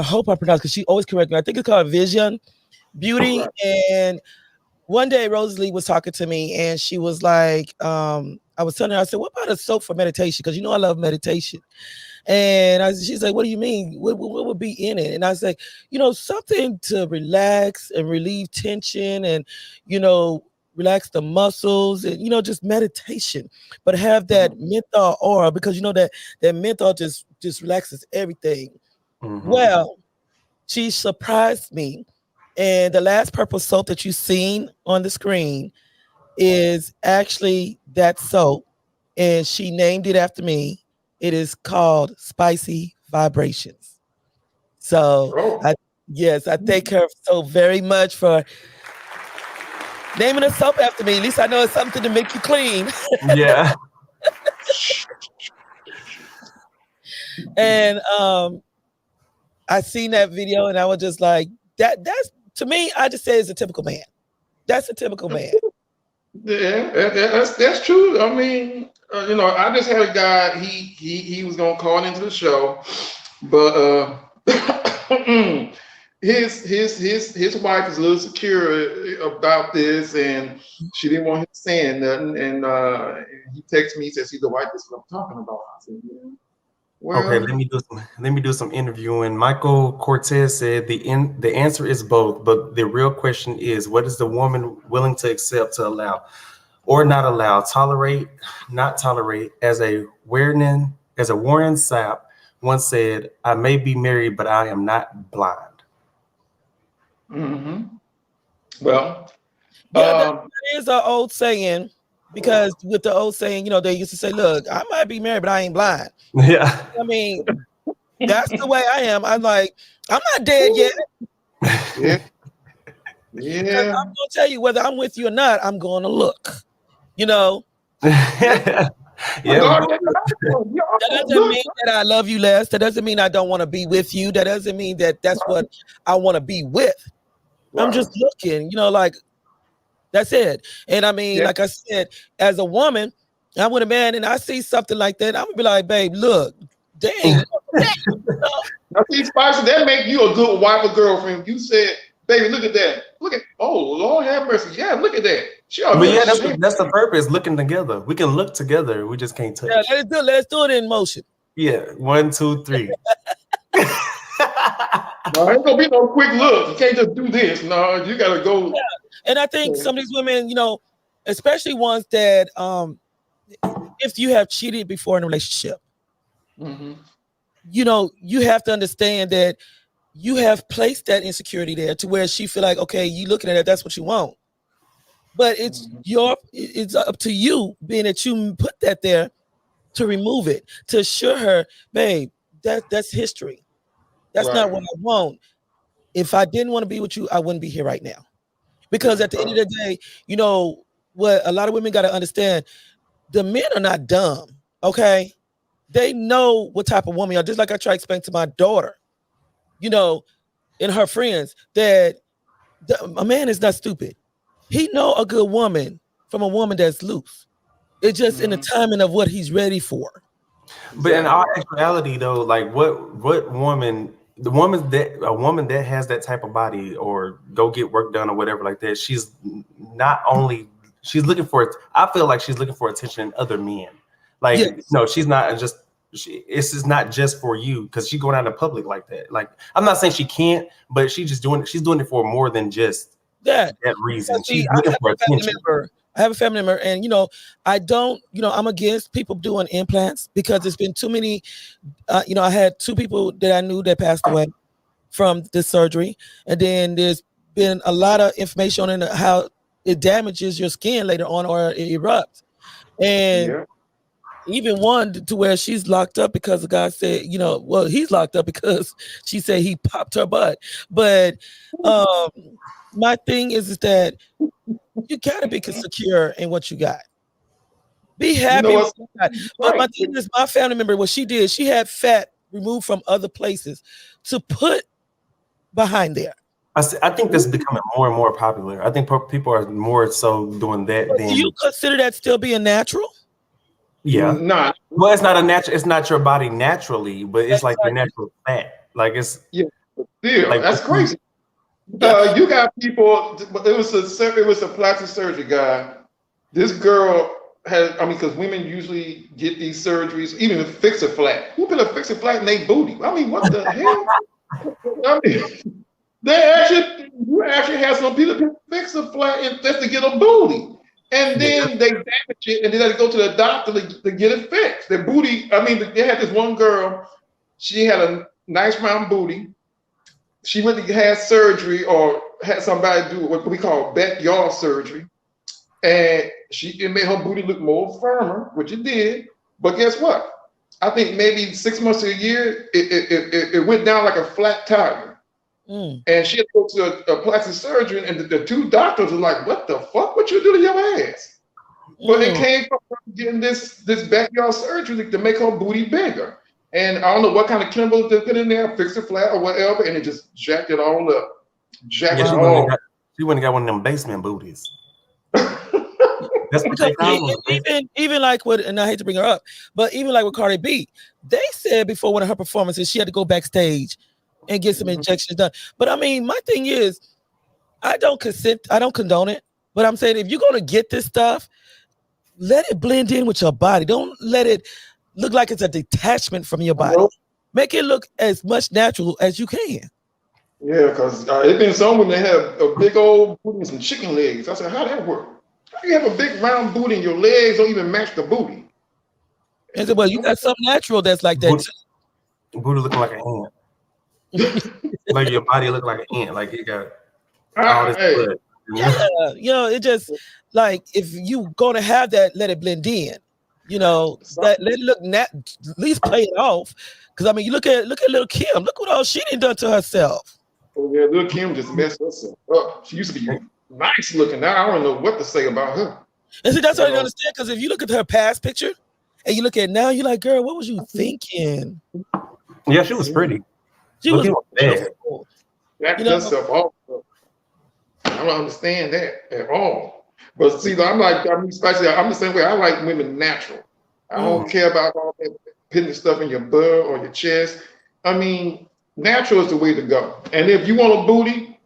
hope I pronounce, because she always corrects me. I think it's called Vision Beauty. And one day Rosalie was talking to me, and she was like, I was telling her, I said, what about a soap for meditation? Because I love meditation. And she's like, what do you mean? What would be in it? And I was like, something to relax and relieve tension and, relax the muscles and, just meditation, but have that menthol aura, because that menthol just relaxes everything. Well, she surprised me. And the last purple soap that you've seen on the screen is actually that soap. And she named it after me. It is called Spicy Vibrations. So I thank her so very much for naming a soap after me. At least I know it's something to make you clean. Yeah. And I seen that video and I was just like, that's to me, I just say it's a typical man. That's a typical man. Yeah, that's true. I mean, I just had a guy. He was gonna call into the show, but his wife is a little secure about this, and she didn't want him saying nothing. And he texted me. He says, "See, the wife is what I'm talking about." I said, "Yeah." Well, okay, let me do some interviewing. Michael Cortez said the answer is both, but the real question is, what is the woman willing to accept, to allow or not allow, tolerate, not tolerate? As a Warren Sapp once said, I may be married, but I am not blind. Well, that is an old saying, because with the old saying, they used to say, look, I might be married, but I ain't blind. Yeah. I mean, that's the way I am. I'm like, I'm not dead yet. Yeah. I'm going to tell you, whether I'm with you or not, I'm going to look, Yeah. That doesn't mean that I love you less. That doesn't mean I don't want to be with you. That doesn't mean that that's what I want to be with. Right. I'm just looking, like, that's it. And I mean, like I said, as a woman, I'm with a man and I see something like that, I'm gonna be like, babe, look, dang. Now, see, Spicy, that make you a good wife or girlfriend. You said, baby, look at that. Look at, oh, Lord have mercy. Yeah, look at that. But yeah, that's the purpose, looking together. We can look together. We just can't touch. Yeah, let's do it in motion. Yeah, 1, 2, 3. No, ain't gonna be no quick look. You can't just do this. No, you gotta go. Yeah. And I think some of these women, you know, especially ones that if you have cheated before in a relationship, you know, you have to understand that you have placed that insecurity there to where she feel like, okay, you looking at it, that's what you want. But it's it's up to you, being that you put that there, to remove it, to assure her, babe, that's history. That's not what I want. If I didn't want to be with you, I wouldn't be here right now. Because at the end of the day, you know, what a lot of women got to understand, the men are not dumb, okay? They know what type of woman you are. Just like I try to explain to my daughter, you know, and her friends, that a man is not stupid. He know a good woman from a woman that's loose. It's just in the timing of what he's ready for. But in all actuality, though, like what woman, a woman that has that type of body or go get work done or whatever like that, she's not only, she's looking for, I feel like she's looking for attention in other men. Like, no, she's not just, this is not just for you, because she's going out in public like that. Like, I'm not saying she can't, but she's doing it for more than just that reason. She's looking for attention. I have a family member, and you know, I don't, you know, I'm against people doing implants because there's been too many. You know, I had 2 people that I knew that passed away from this surgery, and then there's been a lot of information on how it damages your skin later on or it erupts, and even one to where she's locked up because the guy said, you know, well, he's locked up because she said he popped her butt. But my thing is that you gotta be secure in what you got. Be happy. You know with what you got. But my thing is, my family member, what she did, she had fat removed from other places to put behind there. I think that's becoming more and more popular. I think people are more so doing that. But do you consider that still being natural? Yeah. Nah. Well, it's not a natural. It's not your body naturally, but it's like your natural fat. Like it's like, that's crazy. You got people. It was a plastic surgery guy. This girl had. I mean, because women usually get these surgeries, even fix a flat. Who put a fix a flat in their booty? I mean, what the hell? I mean, you actually have some people that fix a flat just to get a booty. And then they damage it, and then they go to the doctor to get it fixed. Their booty, I mean, they had this one girl, she had a nice round booty. She went to have surgery or had somebody do what we call backyard surgery. And it made her booty look more firmer, which it did. But guess what? I think maybe 6 months to a year, it went down like a flat tire. And she had to go to a plastic surgeon, and the 2 doctors were like, "What the fuck? What you do to your ass?" But it came from getting this backyard surgery to make her booty bigger. And I don't know what kind of chemicals they put in there, fix it flat or whatever, and it just jacked it all up. She wouldn't have got one of them basement booties. That's what they call even like what, and I hate to bring her up, but even like with Cardi B, they said before one of her performances she had to go backstage and get some injections done. But I mean, my thing is, I don't condone it. But I'm saying, if you're gonna get this stuff, let it blend in with your body. Don't let it look like it's a detachment from your body. Make it look as much natural as you can. Yeah, because it's been some when they have a big old booty and some chicken legs. I said, how that work? How you have a big round booty and your legs don't even match the booty? And so, well, you got something natural that's like that. Booty looking like an ant. Like your body look like an ant, like you got all this blood. Yeah, you know, it just like, if you gonna have that, let it blend in. You know, let it look at least play it off. Because I mean, you look at little Kim. Look what all she done done to herself. Oh yeah, little Kim just messed herself up. She used to be nice looking. Now I don't know what to say about her. And see, that's what I don't understand. Because if you look at her past picture and you look at now, you're like, girl, what was you thinking? Yeah, she was pretty. She was that herself off. I don't understand that at all. But see, especially I'm the same way. I like women natural. I don't care about all that putting the stuff in your butt or your chest. I mean, natural is the way to go. And if you want a booty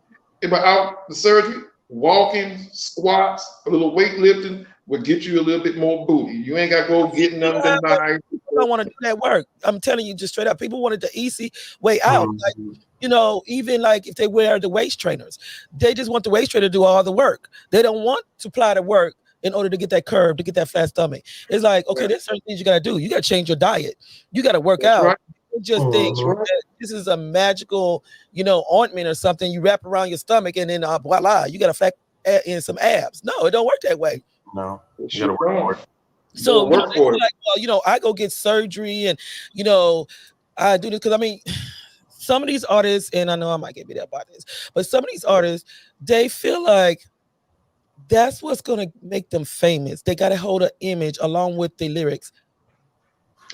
without the surgery, walking, squats, a little weightlifting will get you a little bit more booty. You ain't got to go getting them denied. People don't want to do that work. I'm telling you just straight up. People wanted the easy way out. Like, you know, even like if they wear the waist trainers, they just want the waist trainer to do all the work. They don't want to apply the work in order to get that curve, to get that flat stomach. It's like, okay, there's certain things you got to do. You got to change your diet. You got to work out. Right. You just think that this is a magical, you know, ointment or something you wrap around your stomach and then voila, you got to flat in some abs. No, it don't work that way. No, you got to work for it. So, you know, they feel like, well, you know, I go get surgery and, you know, I do this because, I mean, some of these artists, and I know I might get beat up about this, but some of these artists, they feel like that's what's going to make them famous. They got to hold an image along with the lyrics.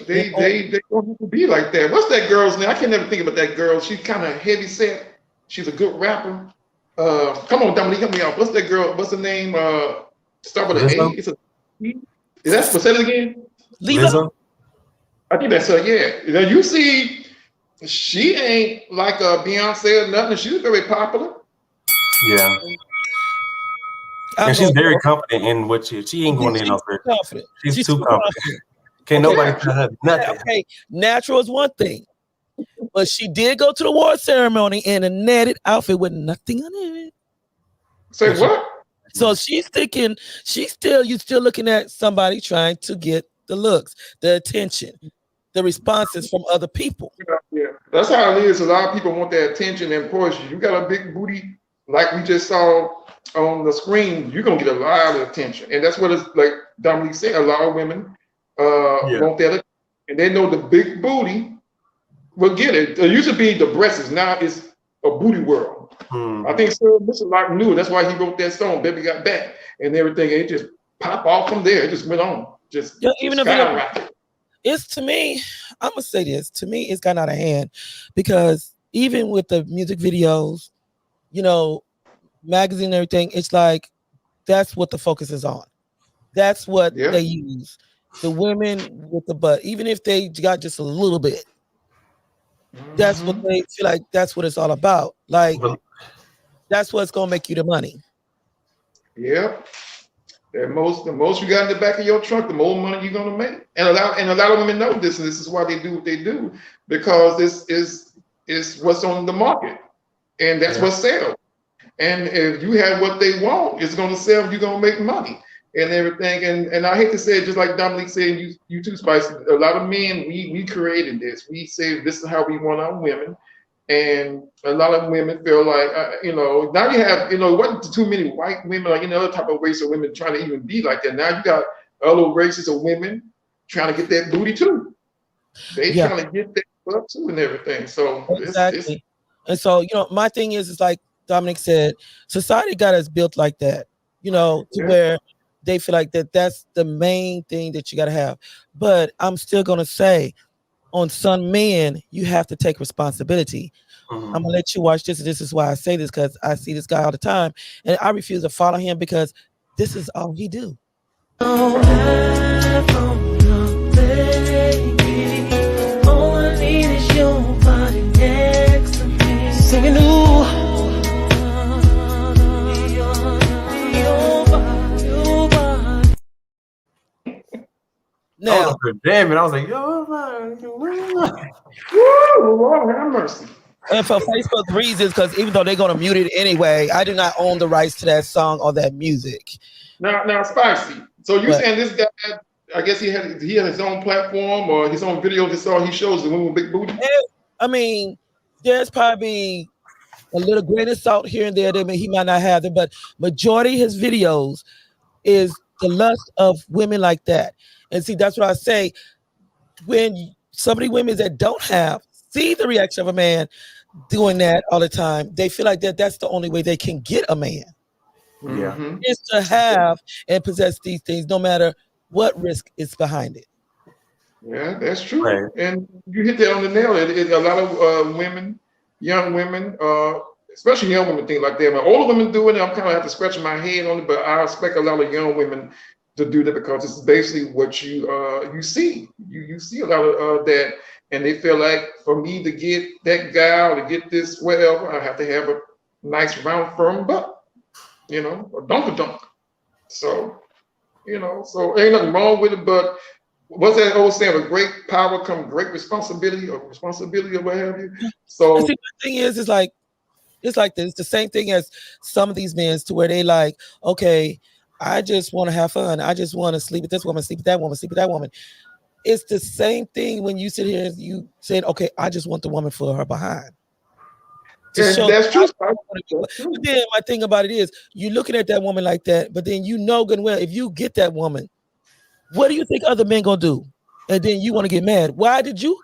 They don't have to be like that. What's that girl's name? I can never think about that girl. She's kind of heavy set. She's a good rapper. Come on, Dominique, help me out. What's that girl? What's the name? Start with an A. It's a is that say it again? Lisa. I think that's her. Yeah. Now you see, she ain't like a Beyonce or nothing. She's very popular. Yeah. And she's very confident in what she ain't going to no surgery. She's too confident. Can't nobody tell her nothing. Okay, natural is one thing, but she did go to the award ceremony in a netted outfit with nothing on it. Say what? So she's thinking, you're still looking at somebody trying to get the looks, the attention, the responses from other people. Yeah, that's how it is. A lot of people want that attention and push. You got a big booty, like we just saw on the screen, you're gonna get a lot of attention, and that's what it's like. Dominique said, a lot of women want that, and they know the big booty will get it. It used to be the breasts, now it's a booty world. I think Sir Mr. Lock knew. That's why he wrote that song, "Baby Got Back," and everything. It just popped off from there. It just went on. Just even if it's, to me, I'm gonna say this. To me, it's gotten out of hand because even with the music videos, you know, magazine and everything, it's like that's what the focus is on. That's what they use. The women with the butt, even if they got just a little bit, that's what they feel like. That's what it's all about. Like that's what's gonna make you the money. Yeah. The most you got in the back of your trunk, the more money you're gonna make. And a lot of women know this, and this is why they do what they do, because this is what's on the market, and that's what sells. And if you have what they want, it's gonna sell. You're gonna make money and everything. And I hate to say it, just like Dominique said, you too, Spice. A lot of men, we created this. We say this is how we want our women. And a lot of women feel like, you know, now you have, you know, it wasn't too many white women, like, you know, other type of race of women trying to even be like that. Now you got other races of women trying to get that booty too. They trying to get that butt too and everything. So exactly. And so, you know, my thing is like Dominic said, society got us built like that, you know, to where they feel like that's the main thing that you got to have. But I'm still going to say, on some men, you have to take responsibility. I'm gonna let you watch this. This is why I say this, because I see this guy all the time, and I refuse to follow him because this is all he do. Singing now, damn it! I was like, yo, Lord have mercy. And for Facebook reasons, because even though they're gonna mute it anyway, I do not own the rights to that song or that music. Now, Spicy. So you saying this guy? I guess he had his own platform or his own video. That's all he shows the women with big booty. I mean, there's probably a little grain of salt here and there that he might not have it, but majority of his videos is the lust of women like that. And see, that's what I say. When so many women that don't have see the reaction of a man doing that all the time, they feel like that's the only way they can get a man. Yeah, is to have and possess these things, no matter what risk is behind it. Yeah, that's true. Right. And you hit that on the nail. A lot of women, young women, especially young women think like that. When older women do it, I'm kind of have to scratch my head on it, but I expect a lot of young women to do that because it's basically what you see. You see a lot of that, and they feel like for me to get that guy or to get this whatever, I have to have a nice round firm butt, you know, a dunk. So, you know, so ain't nothing wrong with it, but what's that old saying? With great power come great responsibility or what have you. So see, the thing is, it's like this. It's the same thing as some of these men to where they like, okay, I just want to have fun. I just want to sleep with this woman, sleep with that woman, sleep with that woman. It's the same thing when you sit here and you said, okay, I just want the woman for her behind. That's true. But then my thing about it is you're looking at that woman like that, but then you know good and well, if you get that woman, what do you think other men gonna do? And then you want to get mad. Why did you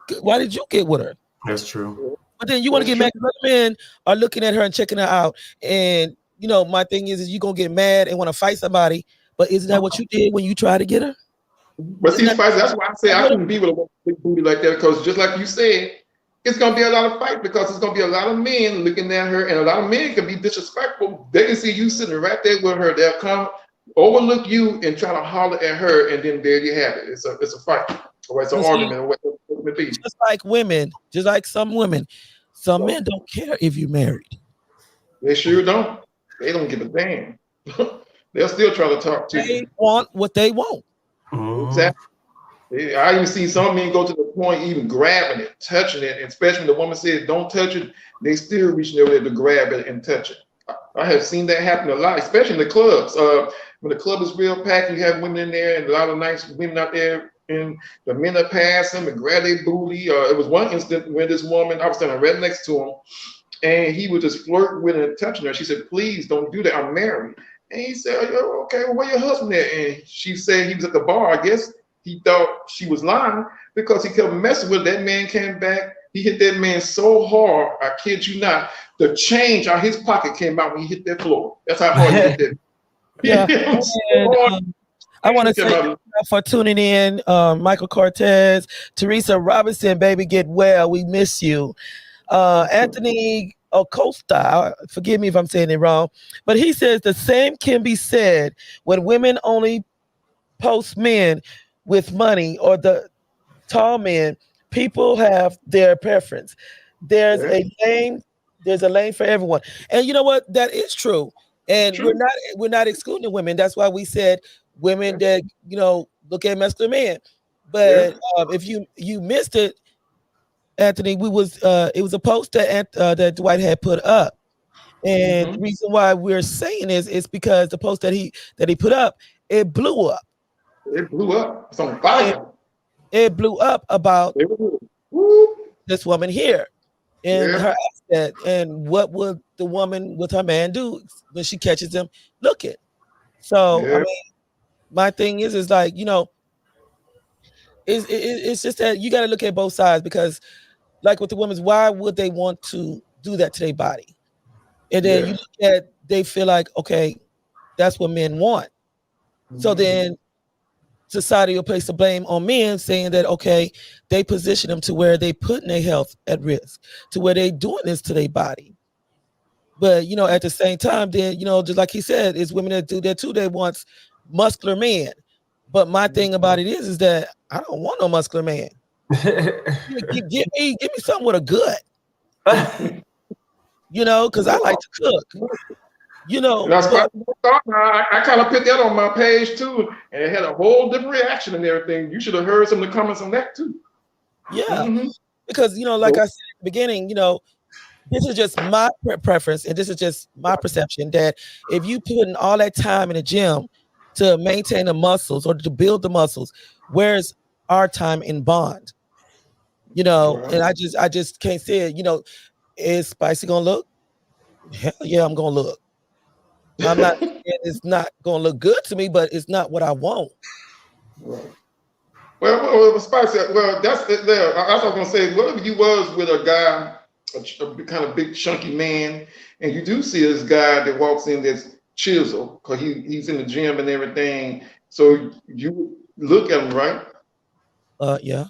get with her? That's true. But then you want to get mad because other men are looking at her and checking her out. And you know, my thing is you gonna get mad and want to fight somebody. But isn't that what you did when you tried to get her? But see, Spicy, that's why I say I couldn't be with a woman with a big booty like that, because just like you said, it's gonna be a lot of fight because it's gonna be a lot of men looking at her, and a lot of men can be disrespectful. They can see you sitting right there with her. They'll come overlook you and try to holler at her, and then there you have it. It's a fight, or it's an argument, or whatever it may be. Just like women, just like some women, some men don't care if you're married. They sure don't. They don't give a damn. They'll still try to talk to you. They want what they want. Exactly. I even see some men go to the point even grabbing it, touching it, and especially when the woman says don't touch it, they still reaching over there to grab it and touch it. I have seen that happen a lot, especially in the clubs. When the club is real packed, you have women in there and a lot of nice women out there, and the men are passing them and grab their booty. It was one instant when this woman, I was standing right next to him, and he was just flirting with her and touching her. She said, "Please don't do that. I'm married." And he said, "Oh, okay, well, where your husband at?" And she said he was at the bar. I guess he thought she was lying because he kept messing with her. That man came back. He hit that man so hard, I kid you not, the change out his pocket came out when he hit that floor. That's how hard he hit that. Yeah. And, I want to say thank you for tuning in, Michael Cortez, Teresa Robinson, baby, get well. We miss you. Anthony Acosta, forgive me if I'm saying it wrong, but he says the same can be said when women only post men with money or the tall men. People have their preference. There's a lane for everyone. And you know what? That is true. And we're not excluding women. That's why we said women that, you know, look at masculine men. But if you missed it, Anthony, it was a post that Dwight had put up. And the reason why we're saying is because the post that he put up, it blew up. It blew up. It's on fire. It blew up about this woman here and her accent, and what would the woman with her man do when she catches him looking. So I mean, my thing is like, you know, it's just that you got to look at both sides, because like with the women's, why would they want to do that to their body? And then you look at, they feel like, okay, that's what men want. So then society will place the blame on men, saying that, okay, they position them to where they putting their health at risk, to where they doing this to their body. But, you know, at the same time, then, you know, just like he said, it's women that do that too. They want muscular men. But my thing about it is that I don't want no muscular man. give me something with a gut. You know, because I like to cook. You know, I kind of put that on my page too, and it had a whole different reaction and everything. You should have heard some of the comments on that too. Yeah, because, you know, like I said at the beginning, you know, this is just my preference, and this is just my perception that if you put in all that time in the gym to maintain the muscles or to build the muscles, where's our time in bond? You know, and I just can't say it. You know, is Spicy gonna look? Hell yeah, I'm gonna look. I'm not. It's not gonna look good to me, but it's not what I want. Well, Spicy. Well, that's it there. I was gonna say, what if you was with a guy, a kind of big chunky man, and you do see this guy that walks in that's chiseled because he's in the gym and everything. So you look at him, right? Yeah.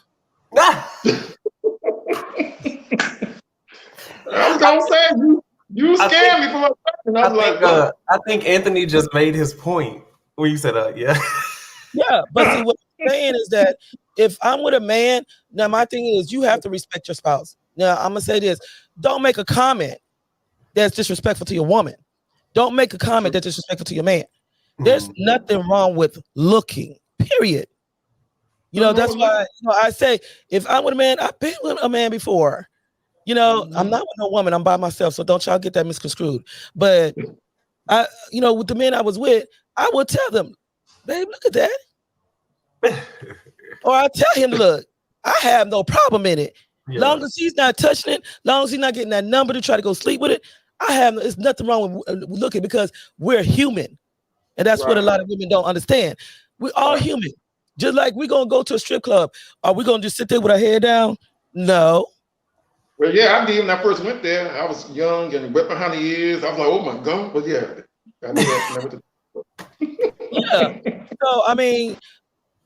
I was gonna say You scared me for my question. I was like, what? I think Anthony just made his point when you said, yeah. Yeah, but see, what I'm saying is that if I'm with a man, now my thing is you have to respect your spouse. Now I'm gonna say this: don't make a comment that's disrespectful to your woman. Don't make a comment that's disrespectful to your man. There's nothing wrong with looking. Period. You know, that's why I say if I'm with a man, I've been with a man before. You know, I'm not with no woman. I'm by myself, so don't y'all get that misconstrued. But with the men I was with, I would tell them, babe, look at that. Or I tell him, look, I have no problem in it. Yeah. Long as he's not touching it, long as he's not getting that number to try to go sleep with it, it's nothing wrong with looking because we're human. And that's what a lot of women don't understand. We're all human. Just like we're going to go to a strip club. Are we going to just sit there with our head down? No. Well, yeah, I did when I first went there. I was young and wet behind the ears. I was like, oh my God. But yeah, I knew that. Yeah. So, I mean,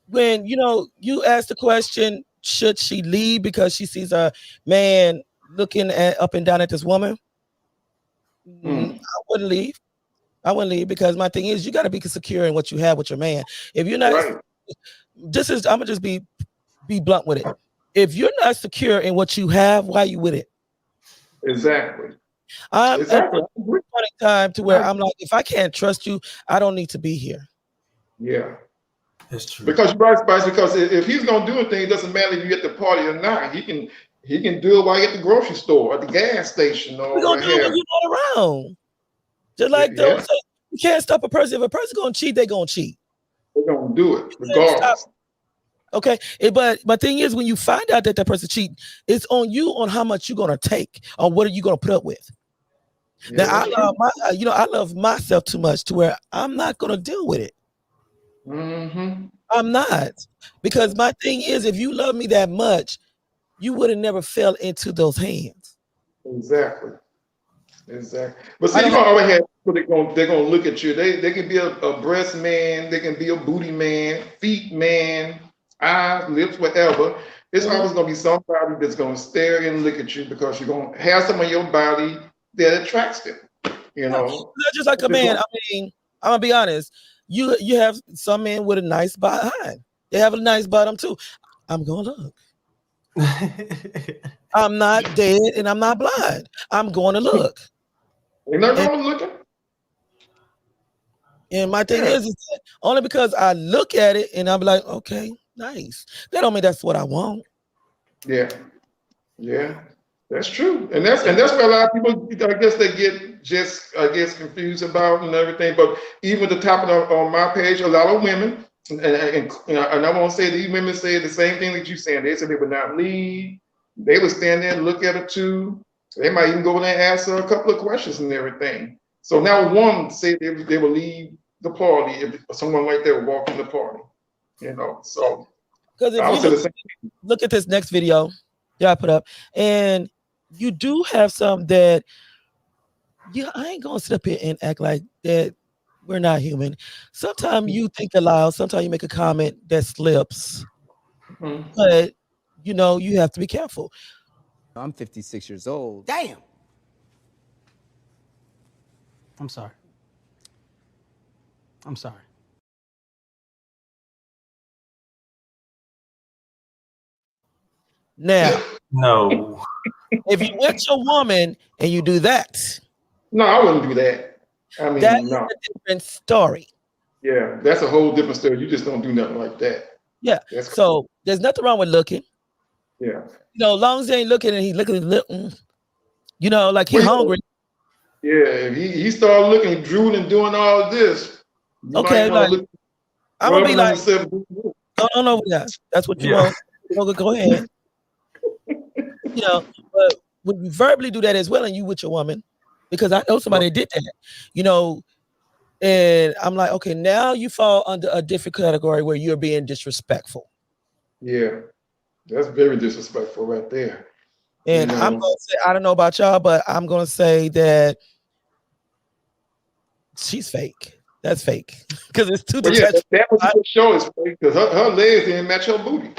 when, you ask the question, should she leave because she sees a man looking up and down at this woman? I wouldn't leave. I wouldn't leave because my thing is you got to be secure in what you have with your man. If you're not, I'm gonna just be blunt with it. If you're not secure in what you have, why are you with it? Exactly. I'm at a time to where I'm like, if I can't trust you, I don't need to be here. Yeah. That's true. Because you're right, Spice, because if he's gonna do anything, it doesn't matter if you're at the party or not. He can do it while you're at the grocery store, at the gas station, or we're gonna do it when you're not around. Just like those, you can't stop a person. If a person gonna cheat, they're gonna cheat. They're gonna do it regardless. Okay, but my thing is, when you find out that person cheating, it's on you on how much you're gonna take, or what are you gonna put up with. Yeah, now I love myself too much to where I'm not gonna deal with it. I'm not, because my thing is, if you love me that much, you would have never fell into those hands. Exactly. But see, you're gonna always have people they're gonna look at you. They can be a breast man, they can be a booty man, feet man, eyes, lips, whatever. It's always gonna be somebody that's gonna stare and look at you because you're gonna have some of your body that attracts them. Not just like a man. I mean, I'm gonna be honest. You have some men with a nice behind. They have a nice bottom too. I'm gonna look. I'm not dead and I'm not blind. I'm going to look. Ain't nothing wrong with looking. And my thing is that only because I look at it and I'm like, okay, nice. That don't mean that's what I want. Yeah, that's true. And that's where a lot of people, I guess, they get confused about and everything. But even at the top of on my page, a lot of women, and I won't say these women say the same thing that you saying. They said they would not leave. They would stand there and look at her too. They might even go in there and ask her a couple of questions and everything. So now one say they will leave the party if someone like that would walk in the party. So because if you look at this next video that I put up, and you do have some that I ain't gonna sit up here and act like that we're not human. Sometimes you think aloud, sometimes you make a comment that slips. But you have to be careful. I'm 56 years old. Damn. I'm sorry. Now, no. If you with your woman and you do that, no, I wouldn't do that. I mean, that's a different story. Yeah, that's a whole different story. You just don't do nothing like that. Yeah. So there's nothing wrong with looking. Yeah. Long as he ain't looking and he's looking, like he's hungry. Yeah, if he started looking, drooling, doing all of this. Okay, I'm gonna be like, don't know that. That's what you want. Go ahead. But when you verbally do that as well, and you with your woman, because I know somebody did that, and I'm like, okay, now you fall under a different category where you're being disrespectful. Yeah, that's very disrespectful right there. And I'm gonna say, I don't know about y'all, but I'm gonna say that she's fake. That's fake because it's too detached. Yeah, that was the show is fake because her legs didn't match her booty.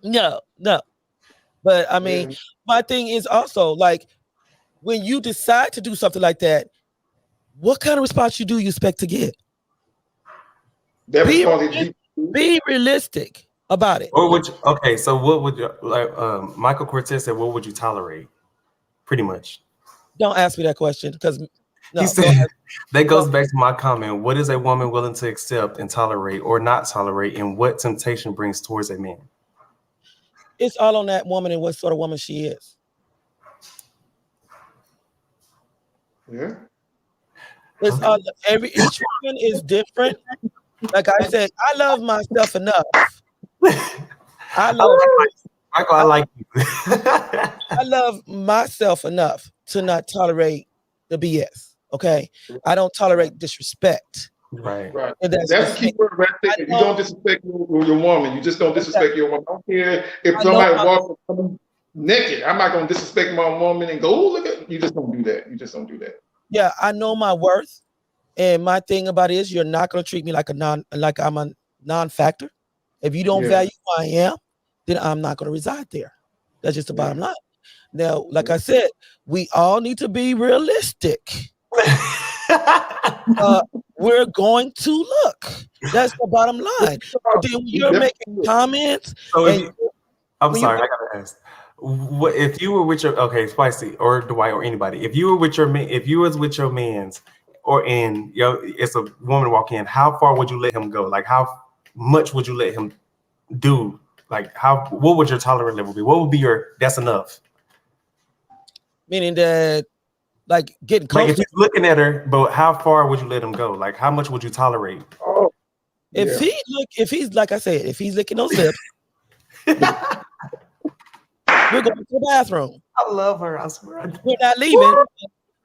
No. But I mean, my thing is also like when you decide to do something like that, what kind of response you expect to get? Be realistic about it. Or would you, okay, so what would you, like Michael Cortez said, what would you tolerate? Pretty much. Don't ask me that question because he said that goes back to my comment. What is a woman willing to accept and tolerate or not tolerate, and what temptation brings towards a man? It's all on that woman and what sort of woman she is. Yeah. It's all, each woman is different. Like I said, I love myself enough. I like you. I love myself enough to not tolerate the BS. Okay, I don't tolerate disrespect. Right. And that's the key word right there. You don't disrespect your woman. You just don't disrespect your woman. I don't care if somebody walks naked. I'm not going to disrespect my woman and go, oh, look at you. Just don't do that. You just don't do that. Yeah, I know my worth, and my thing about it is you're not going to treat me like I'm a non-factor. If you don't value who I am, then I'm not going to reside there. That's just the bottom line. Now, like I said, we all need to be realistic. We're going to look. That's the bottom line. Then when you're making comments. So I'm sorry, I gotta ask. What if you were with your Spicy or Dwight or anybody? If you were with your man, if you was with your man's, it's a woman walk in, how far would you let him go? Like how much would you let him do? Like what would your tolerance level be? What would be your that's enough? Meaning that like getting close. Like if he's looking at her, but how far would you let him go? Like how much would you tolerate? Oh, if he's like I said, if he's licking those lips, we're going to the bathroom. I love her. I swear. We're not leaving.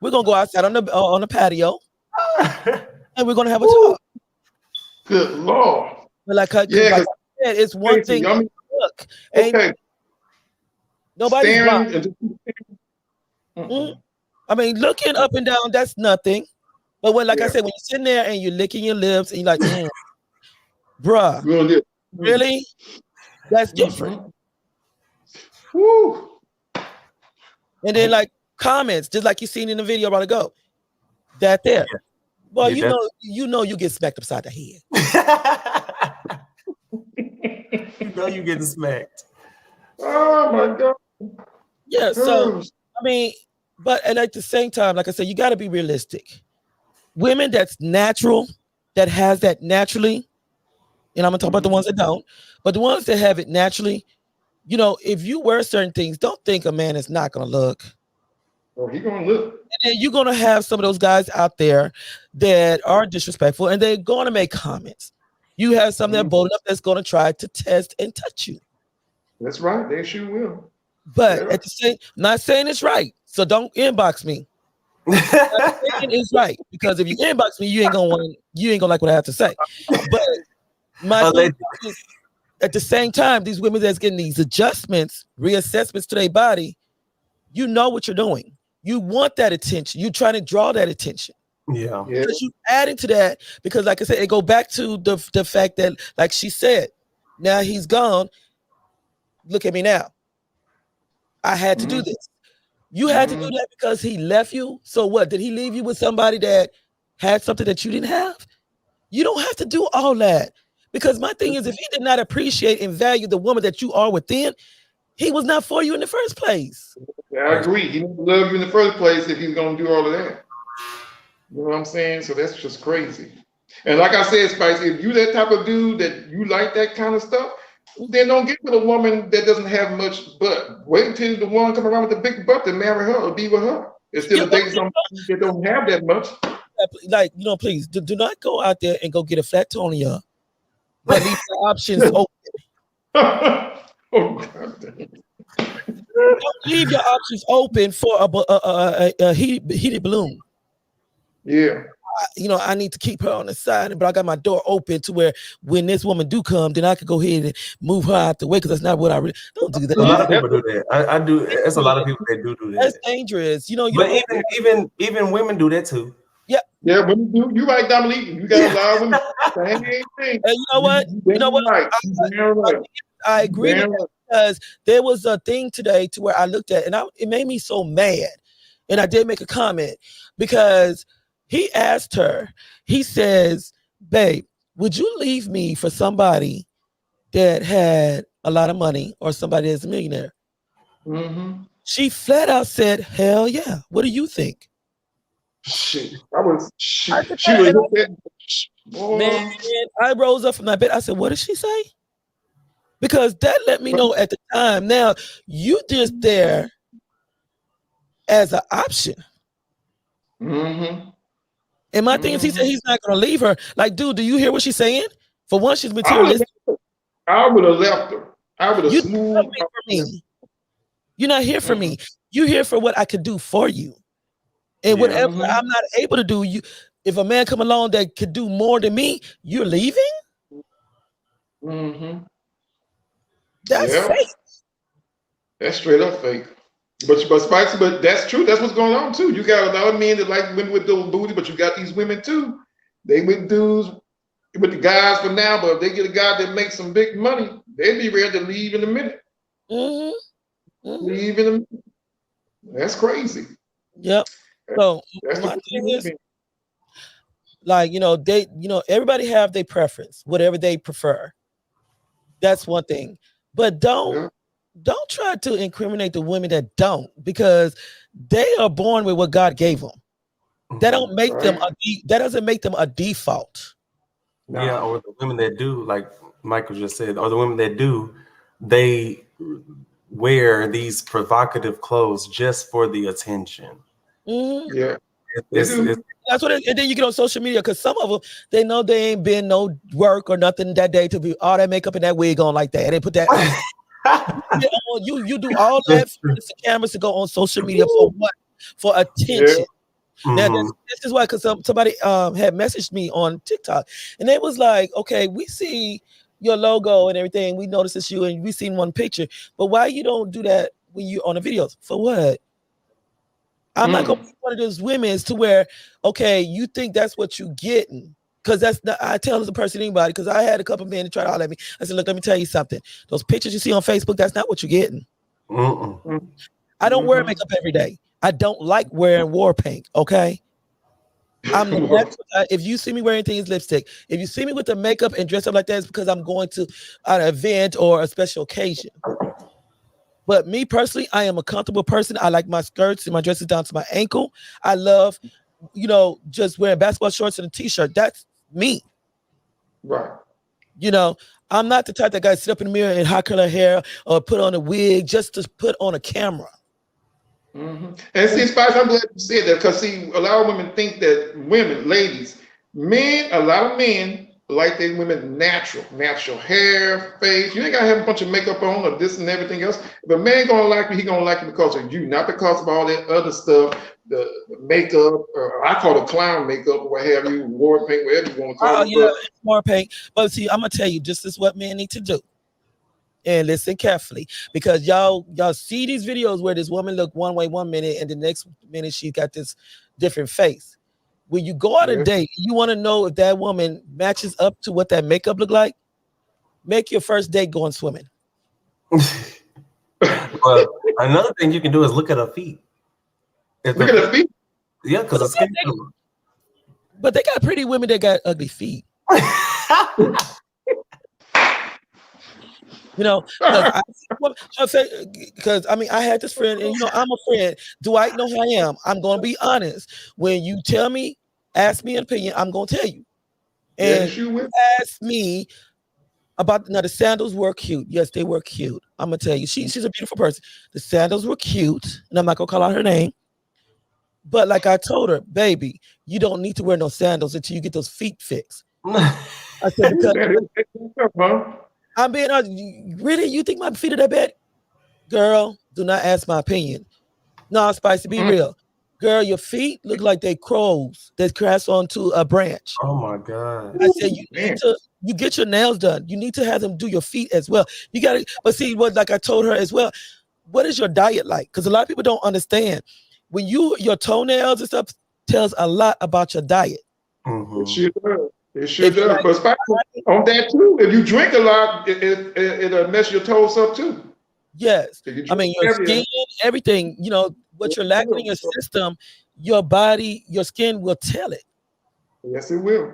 We're gonna go outside on the patio, and we're gonna have a talk. Good Lord. But like I said, it's one thing. Look, nobody's blind. I mean, looking up and down, that's nothing. But when, like I said, when you're sitting there and you're licking your lips and you're like, bruh, really? That's different. Woo. And then like comments, just like you seen in the video about to go. That there. Well, you know you get smacked upside the head. You know you getting smacked. Oh my God. Yeah, so I mean, but at the same time, like I said, you got to be realistic. Women that's natural, that has that naturally, and I'm gonna talk about the ones that don't, but the ones that have it naturally, if you wear certain things, don't think a man is not gonna look. Oh, he gonna look. And then you're gonna have some of those guys out there that are disrespectful and they're gonna make comments. You have some that are bold enough that's gonna try to test and touch you. That's right, they sure will. But at the same, not saying it's right. So don't inbox me. Not saying it's right, because if you inbox me, you ain't gonna like what I have to say. But my thing is, at the same time, these women that's getting these adjustments, reassessments to their body, you know what you're doing. You want that attention. You're trying to draw that attention. Yeah. Because you adding to that, because like I said, it go back to the fact that, like she said, now he's gone. Look at me now. I had to do this. You had to do that because he left you. So what? Did he leave you with somebody that had something that you didn't have? You don't have to do all that. Because my thing is, if he did not appreciate and value the woman that you are within, he was not for you in the first place. Yeah, I agree. He didn't love you in the first place if he's going to do all of that. You know what I'm saying? So that's just crazy. And like I said, Spice, if you that type of dude that you like that kind of stuff, then don't get with a woman that doesn't have much butt. Wait until the one come around with a big butt to marry her or be with her. Instead of dating somebody that don't have that much. Like, please do not go out there and go get a flat Tonya, but leave the options open. Oh, God damn. Don't leave your options open for a heated balloon. Yeah. I need to keep her on the side, but I got my door open to where when this woman do come, then I could go ahead and move her out the way, because that's not what I really don't do that. A lot of people do that. I do. There's a lot of people that do that. That's dangerous. But even women do that too. Yeah. Yeah, women do. You right, Dominique. You got a lot of women. And you know what? Right. I agree with that, because there was a thing today to where I looked at, and it made me so mad. And I did make a comment because he asked her, he says, babe, would you leave me for somebody that had a lot of money or somebody that's a millionaire? Mm-hmm. She flat out said, hell yeah. What do you think? Shit. She would have hit that. Man, I rose up from that bed. I said, what did she say? Because that let me know at the time. Now, you just there as an option. Mm-hmm. And my thing is, he said he's not going to leave her. Like, dude, do you hear what she's saying? For one, she's materialistic. I would have left her. I would have You're smoothed not for me. You're not here for me. You're here for what I could do for you. And whatever I'm not able to do, you. If a man come along that could do more than me, you're leaving? Mm-hmm. That's fake. That's straight up fake. But Spicy, but that's true. That's what's going on too. You got a lot of men that like women with those booty, but you got these women too. They with dudes with the guys for now, but if they get a guy that makes some big money, they'd be ready to leave in a minute. Leave in a minute. That's crazy. Yep. So my thing is, like, everybody have their preference, whatever they prefer. That's one thing. But don't try to incriminate the women that don't, because they are born with what God gave them. That don't make them that doesn't make them a default. Yeah, or the women that do, like Michael just said, or the women that do, they wear these provocative clothes just for the attention. Yeah. That's what and then you get on social media, because some of them, they know they ain't been no work or nothing that day to be all that makeup and that wig on like that. And they put that you do all that for the cameras to go on social media for what? For attention. Now this is why, because somebody had messaged me on TikTok, and they was like, okay, we see your logo and everything, we notice it's you, and we seen one picture, but why you don't do that when you on the videos? For what? I'm not gonna be one of those women to where, okay, you think that's what you getting, because that's not. I tell the person, anybody, because I had a couple men to try to holler at me. I said, look, let me tell you something. Those pictures you see on Facebook, that's not what you're getting. I don't wear makeup every day. I don't like wearing war paint. Okay. If you see me wearing things, lipstick. If you see me with the makeup and dress up like that, it's because I'm going to an event or a special occasion. But me personally, I am a comfortable person. I like my skirts and my dresses down to my ankle. I love, just wearing basketball shorts and a t-shirt. That's me. Right. I'm not the type that guy sit up in the mirror and hot color hair or put on a wig just to put on a camera. And see, Spice, I'm glad you said that, because see, a lot of women think that a lot of men like their women natural hair, face. You ain't gotta have a bunch of makeup on or this and everything else. If a man gonna like you, he gonna like you because of you, not because of all that other stuff, the makeup, or I call it clown makeup, or what have you, war paint, whatever you want to call it. Yeah, war paint. But see, I'm gonna tell you, this is what men need to do. And listen carefully, because y'all see these videos where this woman look one way 1 minute and the next minute she got this different face. When you go on a date, you want to know if that woman matches up to what that makeup look like. Make your first date going swimming. Well, another thing you can do is look at her feet. Look at her feet? Yeah, because but they got pretty women that got ugly feet. Because I had this friend, and I'm a friend. Dwight know who I am. I'm gonna be honest. When you tell me, ask me an opinion, I'm gonna tell you. And you ask me about the sandals were cute. Yes, they were cute. I'm gonna tell you, she's a beautiful person. The sandals were cute, and I'm not gonna call out her name. But like I told her, baby, you don't need to wear no sandals until you get those feet fixed. I said, because I'm being honest. Really, you think my feet are that bad? Girl, do not ask my opinion. No, Spicy, be real. Girl, your feet look like they crows that crash onto a branch. Oh my God. I said, you get your nails done. You need to have them do your feet as well. You got to, but see, like I told her as well, what is your diet like? Because a lot of people don't understand. When your toenails and stuff tells a lot about your diet. It sure does. It sure does. But Spicy, on that too, if you drink a lot, it'll mess your toes up too. Yes. Your skin, everything, what you're lacking in your system, your body, your skin will tell it. Yes, it will.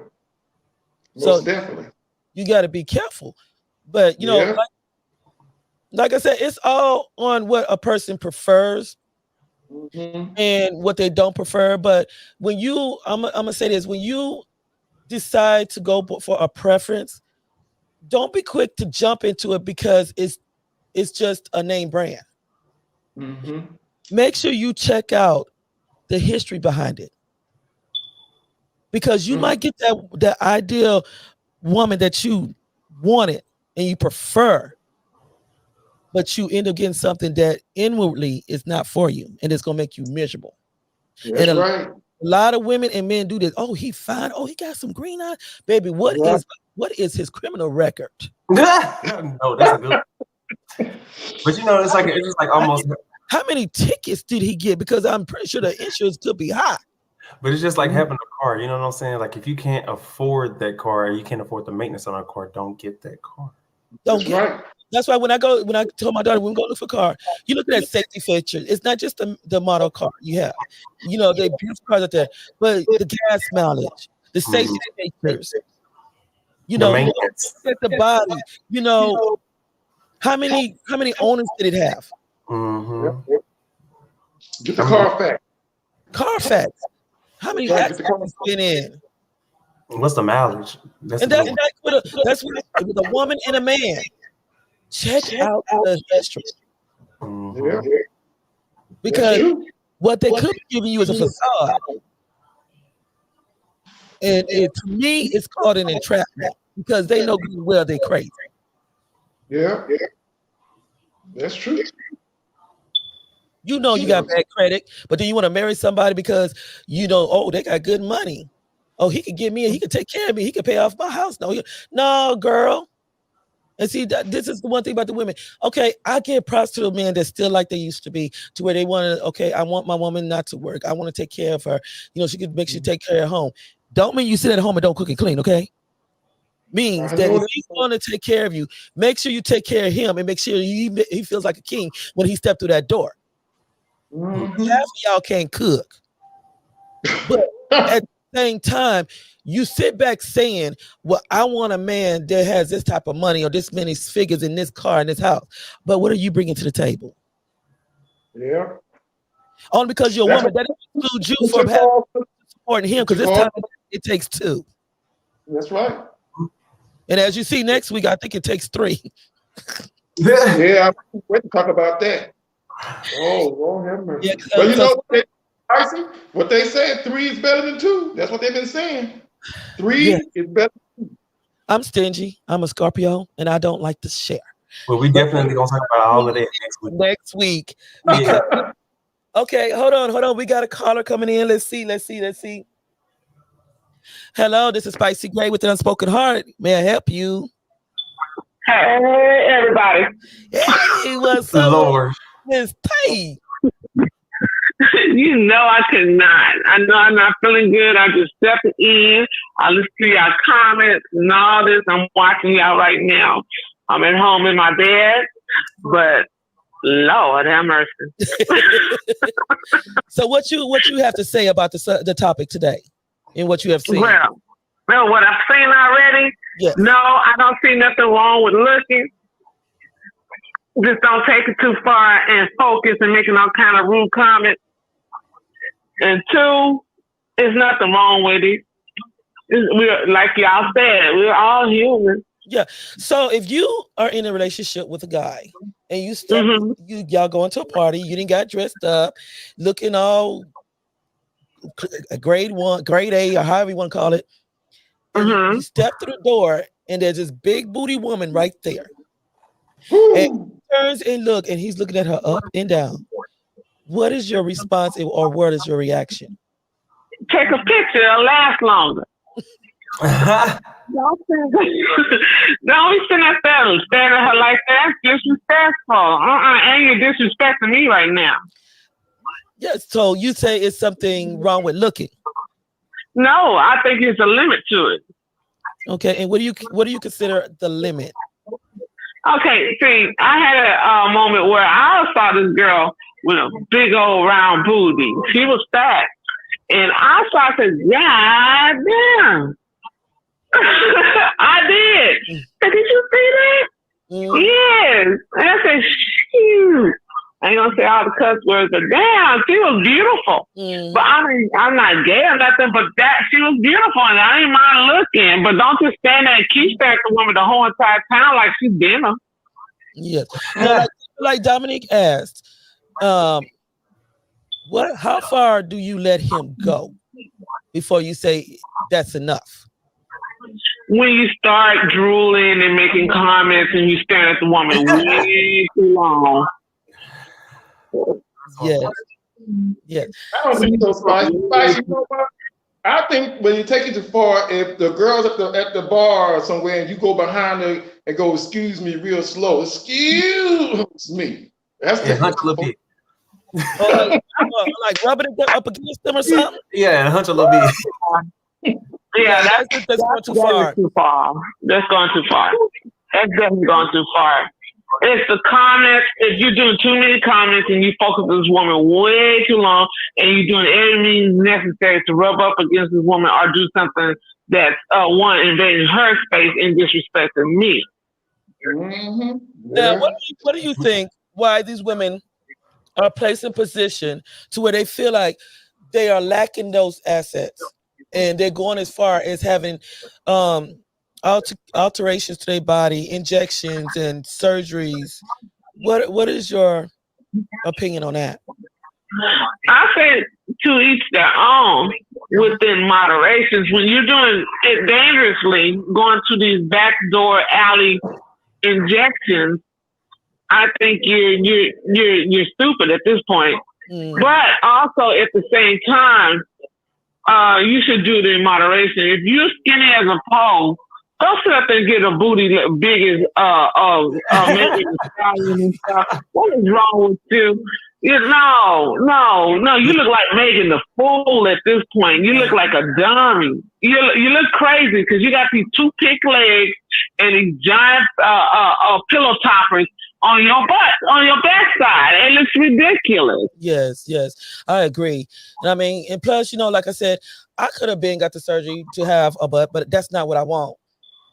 So Most definitely. you got to be careful. But you know, like I said, it's all on what a person prefers and what they don't prefer. But when you, I'm gonna say this: when you decide to go for a preference, don't be quick to jump into it because it's just a name brand. Make sure you check out the history behind it, because you might get that ideal woman that you wanted and you prefer, but you end up getting something that inwardly is not for you, and it's gonna make you miserable. That's right. A lot of women and men do this. Oh, he fine. Oh, he got some green eyes, baby. What is his criminal record? No, that's a good. But you know, it's just like almost. How many tickets did he get? Because I'm pretty sure the insurance could be high. But it's just like having a car. You know what I'm saying? Like if you can't afford that car, you can't afford the maintenance on a car. Don't get that car. That's why when I told my daughter when we go look for a car, you look at that safety feature. It's not just the model car you have. You know, they're beautiful cars out there, but the gas mileage, the safety features. You know, look at the body. You know, how many owners did it have? Get the Carfax. Carfax. How many accidents been in? What's the mileage? That's with a woman and a man. Check out the history. Because what they could be giving you is a facade. And to me, it's called an entrapment because they know good well they're crazy. Yeah. That's true. You know you got bad credit, but then you want to marry somebody because you know, oh, they got good money. Oh, he could give me, he could take care of me, he could pay off my house. No, girl. And see, this is the one thing about the women. Okay, I get prostitute men that still like they used to be, to where they want to, okay, I want my woman not to work. I want to take care of her. You know, she could make sure take care of home. Don't mean you sit at home and don't cook and clean, okay? Means that if he's going to take care of you, make sure you take care of him and make sure he feels like a king when he stepped through that door. Half of y'all can't cook. But at the same time, you sit back saying, well, I want a man that has this type of money or this many figures in this car in this house. But what are you bringing to the table? Yeah. Only because you're a woman. That excludes you from supporting him, because this time it takes two. That's right. And as you see next week, I think it takes three. Yeah, I'm waiting to talk about that. Oh, Lord have mercy. But you know what they said, 3 is better than 2. That's what they've been saying. 3 is better than 2. I'm stingy. I'm a Scorpio, and I don't like to share. Well, we definitely gonna talk about all of that next week. Yeah. Okay, hold on. We got a caller coming in. Let's see. Hello, this is Spicy Gray with the Unspoken Heart. May I help you? Hey, everybody. Hey, what's up, Lord? Miss T. You know I could not. I know I'm not feeling good. I just stepped in. I listen to y'all comments and all this. I'm watching y'all right now. I'm at home in my bed, but Lord have mercy. So what you have to say about the topic today and what you have seen? Well, what I've seen already? Yes. No, I don't see nothing wrong with looking. Just don't take it too far and focus and making all kind of rude comments. And 2, there's nothing wrong with it. We're, like y'all said, we're all human. Yeah. So if you are in a relationship with a guy and y'all going to a party, you didn't got dressed up, looking all grade 1, grade A, or however you want to call it. You step through the door and there's this big booty woman right there. And he turns and look, and he's looking at her up and down. What is your response, or what is your reaction? Take a picture. It'll last longer. Don't be sitting up there staring at her like that. That's disrespectful. And you're disrespecting me right now. Yes. So you say it's something wrong with looking? No, I think there's a limit to it. Okay. And what do you consider the limit? Okay, see, I had a moment where I saw this girl with a big old round booty. She was fat. And I started, God damn. I did. Said, did you see that? Yes. And I said, shoot. I ain't gonna say all the cuss words, but damn, she was beautiful. But I'm not gay or nothing, but that she was beautiful, and I ain't mind looking. But don't just stand there and keep staring at the woman the whole entire time like she's dinner. Yes. Now, like Dominique asked, how far do you let him go before you say that's enough? When you start drooling and making comments and you stare at the woman way too long. Yes. Yes. I don't think so, Spice. Spice, you know what? I think when you take it too far, if the girl's at the bar or somewhere and you go behind her and go, excuse me, real slow, excuse me. That's Yeah, hunch a little bit. Like rubbing it up against them or something? Yeah, hunch a little bit. Yeah, that's going too far. That's going too far. That's definitely going too far. It's the comments. If you're doing too many comments and you focus on this woman way too long and you're doing everything necessary to rub up against this woman or do something that's invading her space and disrespecting me. Mm-hmm. Now, what do you think why these women are placed in position to where they feel like they are lacking those assets and they're going as far as having alterations to their body, injections and surgeries? What is your opinion on that? I say to each their own within moderations. When you're doing it dangerously, going to these backdoor alley injections, I think you're stupid at this point. But also at the same time, you should do it in moderation. If you're skinny as a pole, don't sit up there and get a booty big as what is wrong with you? No. You look like Megan the Fool at this point. You look like a dummy. You look crazy because you got these two thick legs and these giant pillow toppers on your butt, on your backside. It looks ridiculous. Yes, I agree. And I mean, and plus, like I said, I could have got the surgery to have a butt, but that's not what I want.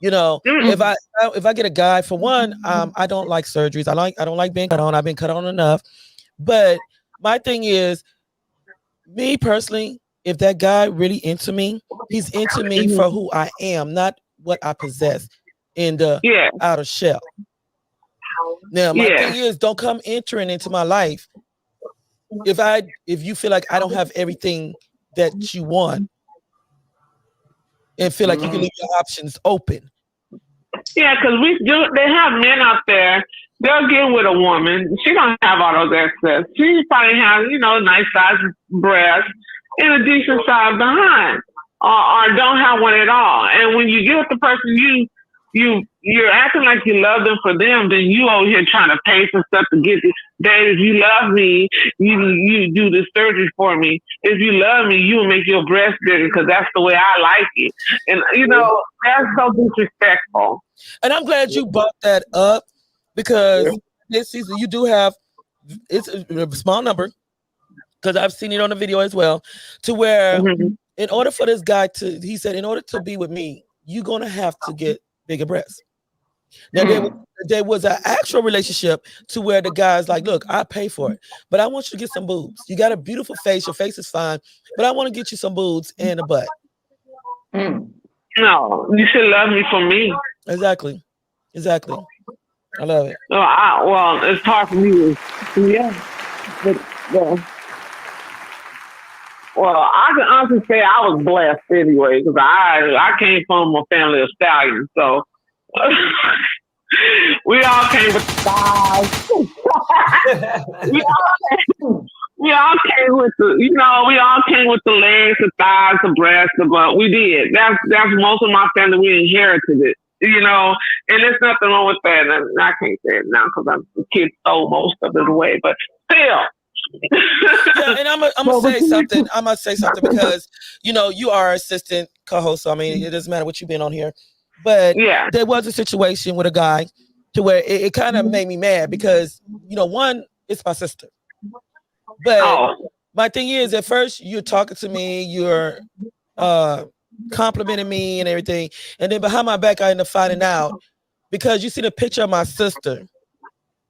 If I get a guy, for one, I don't like surgeries. I don't like being cut on. I've been cut on enough. But my thing is, me personally, if that guy really into me, he's into me for who I am, not what I possess in the outer shell. Now, my thing is, don't come entering into my life if you feel like I don't have everything that you want and feel like you can leave your options open. Yeah, because they have men out there, they'll get with a woman. She don't have all those access. She probably has, nice size breasts and a decent size behind, or don't have one at all. And when you get with the person, you're acting like you love them for them, then you over here trying to pay for stuff to get this. Babe, if you love me, you do this surgery for me. If you love me, you will make your breast bigger because that's the way I like it. And, that's so disrespectful. And I'm glad you brought that up because this season you do have, it's a small number, because I've seen it on the video as well, to where in order for this guy he said, in order to be with me, you're going to have to get bigger breasts. Now, there was an actual relationship to where the guy's like, look, I pay for it, but I want you to get some boobs. You got a beautiful face. Your face is fine, but I want to get you some boobs and a butt. No, you should love me for me. Exactly. I love it. Well, it's hard for me. Well, I can honestly say I was blessed anyway, because I came from a family of stallions, so we all came with thighs. we all came with we all came with the legs, the thighs, the breasts, the butt. We did. That's most of my family. We inherited it, and there's nothing wrong with that. And I can't say it now because the kids stole most of it away, but still. And I'm gonna say something. I must say something because you are assistant co-host. So I mean, it doesn't matter what you've been on here, but there was a situation with a guy to where it kind of made me mad because one, it's my sister, But my thing is, at first you're talking to me, you're complimenting me and everything, and then behind my back I end up finding out because you see the picture of my sister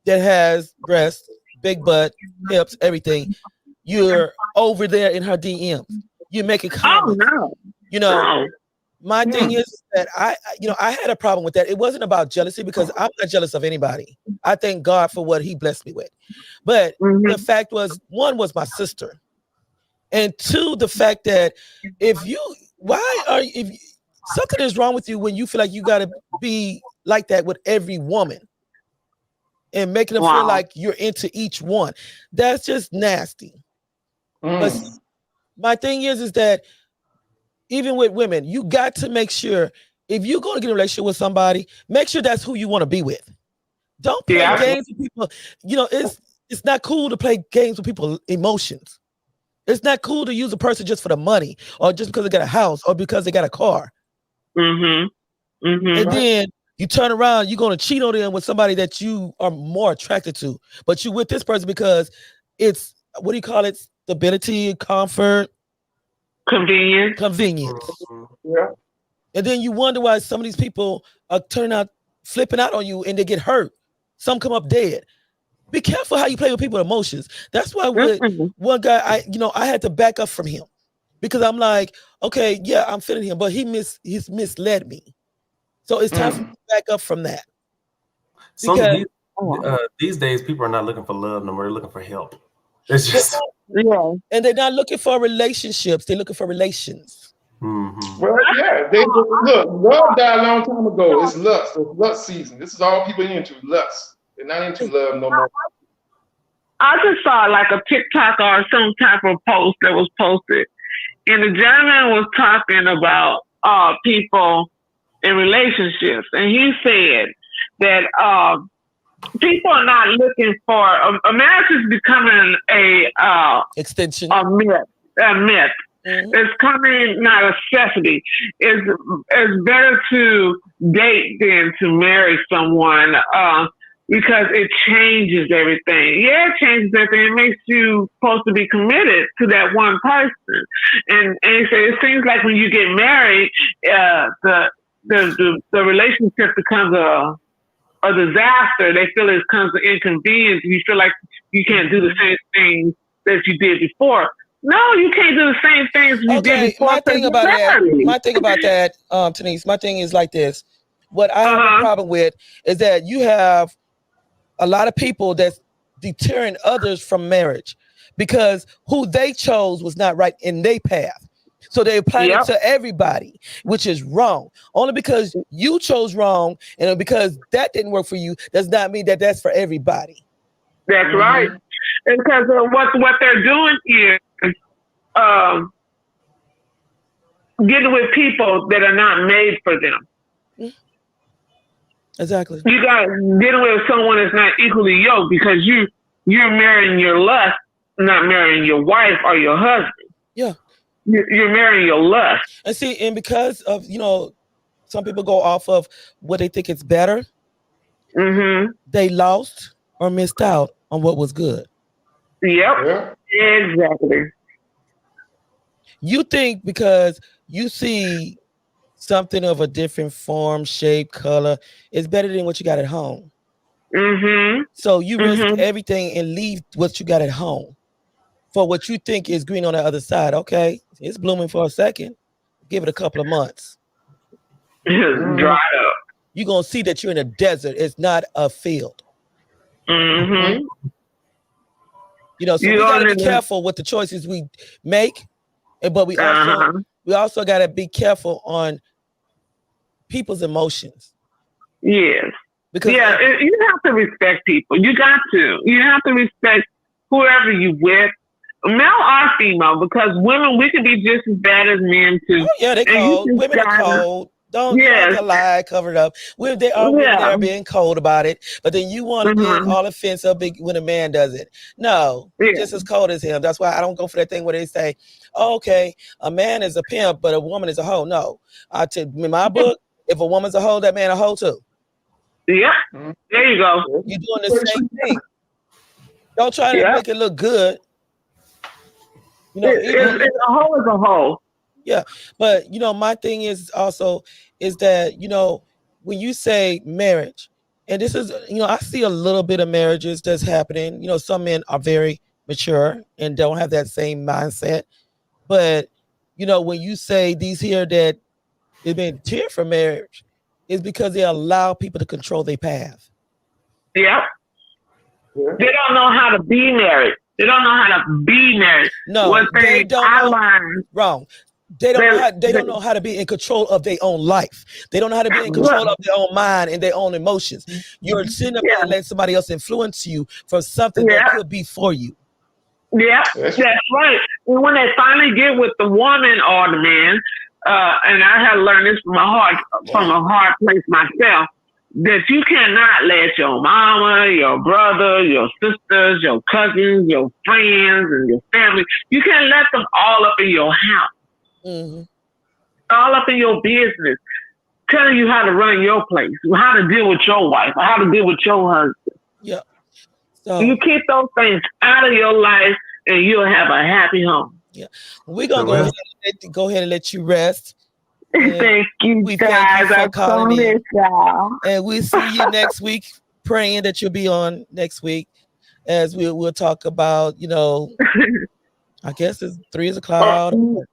that has breasts, big butt, hips, everything. You're over there in her DMs. You're making comments. You know, my thing is that I had a problem with that. It wasn't about jealousy because I'm not jealous of anybody. I thank God for what he blessed me with. But the fact was, one was my sister. And two, the fact that if something is wrong with you when you feel like you got to be like that with every woman and making them feel like you're into each one. That's just nasty. But my thing is that even with women, you got to make sure if you're going to get in a relationship with somebody, make sure that's who you want to be with. Don't play games with people. You know, it's not cool to play games with people's emotions. It's not cool to use a person just for the money or just because they got a house or because they got a car. And then you turn around, you're going to cheat on them with somebody that you are more attracted to. But you with this person because it's, what do you call it? Stability, comfort. Convenience. Yeah. And then you wonder why some of these people are flipping out on you and they get hurt. Some come up dead. Be careful how you play with people's emotions. That's why with one guy, I had to back up from him because I'm like, okay, yeah, I'm feeling him, but he's misled me. So it's time for me to back up from that. These days, people are not looking for love no more. They're looking for help. It's just and they're not looking for relationships. They're looking for relations. Well, yeah, look, love died a long time ago. It's lust. It's lust season. This is all people into, lust. They're not into love no more. I just saw like a TikTok or some type of post that was posted, and the gentleman was talking about people in relationships, and he said that people are not looking for a marriage is becoming a extension, a myth. It's coming not a necessity. It's better to date than to marry someone because it changes everything. Yeah, it changes everything. It makes you supposed to be committed to that one person. And he said it seems like when you get married, the relationship becomes a disaster. They feel it becomes an inconvenience. You feel like you can't do the same things that you did before. No, you can't do the same things you did before. My thing about that, Denise, my thing is like this. What I have a problem with is that you have a lot of people that's deterring others from marriage because who they chose was not right in their path. So they apply it to everybody, which is wrong. Only because you chose wrong and because that didn't work for you does not mean that that's for everybody. That's right. And because what they're doing is getting with people that are not made for them. Exactly. You got getting with someone that's not equally yoked because you're marrying your lust, not marrying your wife or your husband. Yeah. You're marrying your lust. And see, and because of, some people go off of what they think is better, they lost or missed out on what was good. Yep. Exactly. You think because you see something of a different form, shape, color, is better than what you got at home. So you risk everything and leave what you got at home for what you think is green on the other side. Okay, it's blooming for a second. Give it a couple of months. Dry up. You're going to see that you're in a desert. It's not a field. So we got to be careful with the choices we make. But we also got to be careful on people's emotions. Yes. Because you have to respect people. You got to. You have to respect whoever you with, male or female, because women, we can be just as bad as men too. Oh, yeah, they cold. Women are cold. Don't have to lie, cover it up. Women are being cold about it, but then you want to get all offensive when a man does it. No, just as cold as him. That's why I don't go for that thing where they say, oh, okay, a man is a pimp, but a woman is a hoe. No, in my book, if a woman's a hoe, that man a hoe too. Yeah, there you go. You're doing the same thing. Don't try to make it look good You know, it's a whole is a whole. Yeah, but you know, my thing is also is that you know when you say marriage, and this is you know I see a little bit of marriages that's happening. You know, some men are very mature and don't have that same mindset. But you know, when you say these here that they've been tiered for marriage, is because they allow people to control their path. Yeah. They don't know how to be married. They don't know how to be married. No, One thing they don't I know. learned. Wrong. They don't know how to be in control of their own life. They don't know how to be in control of their own mind and their own emotions. You're sitting up there and letting somebody else influence you for something that could be for you. Yeah, that's right. And when they finally get with the woman or the man, and I had to learn this from a hard place myself, that you cannot let your mama, your brother, your sisters, your cousins, your friends, and your family, you can't let them all up in your house. Mm-hmm. All up in your business, telling you how to run your place, how to deal with your wife, or how to deal with your husband. Yeah. So you keep those things out of your life, and you'll have a happy home. Yeah, we're gonna go ahead and let you rest. Thank you, we guys. Thank you for calling in, y'all. and we see you next week. Praying that you'll be on next week, as we'll talk about. You know, I guess it's 3 is a cloud. We're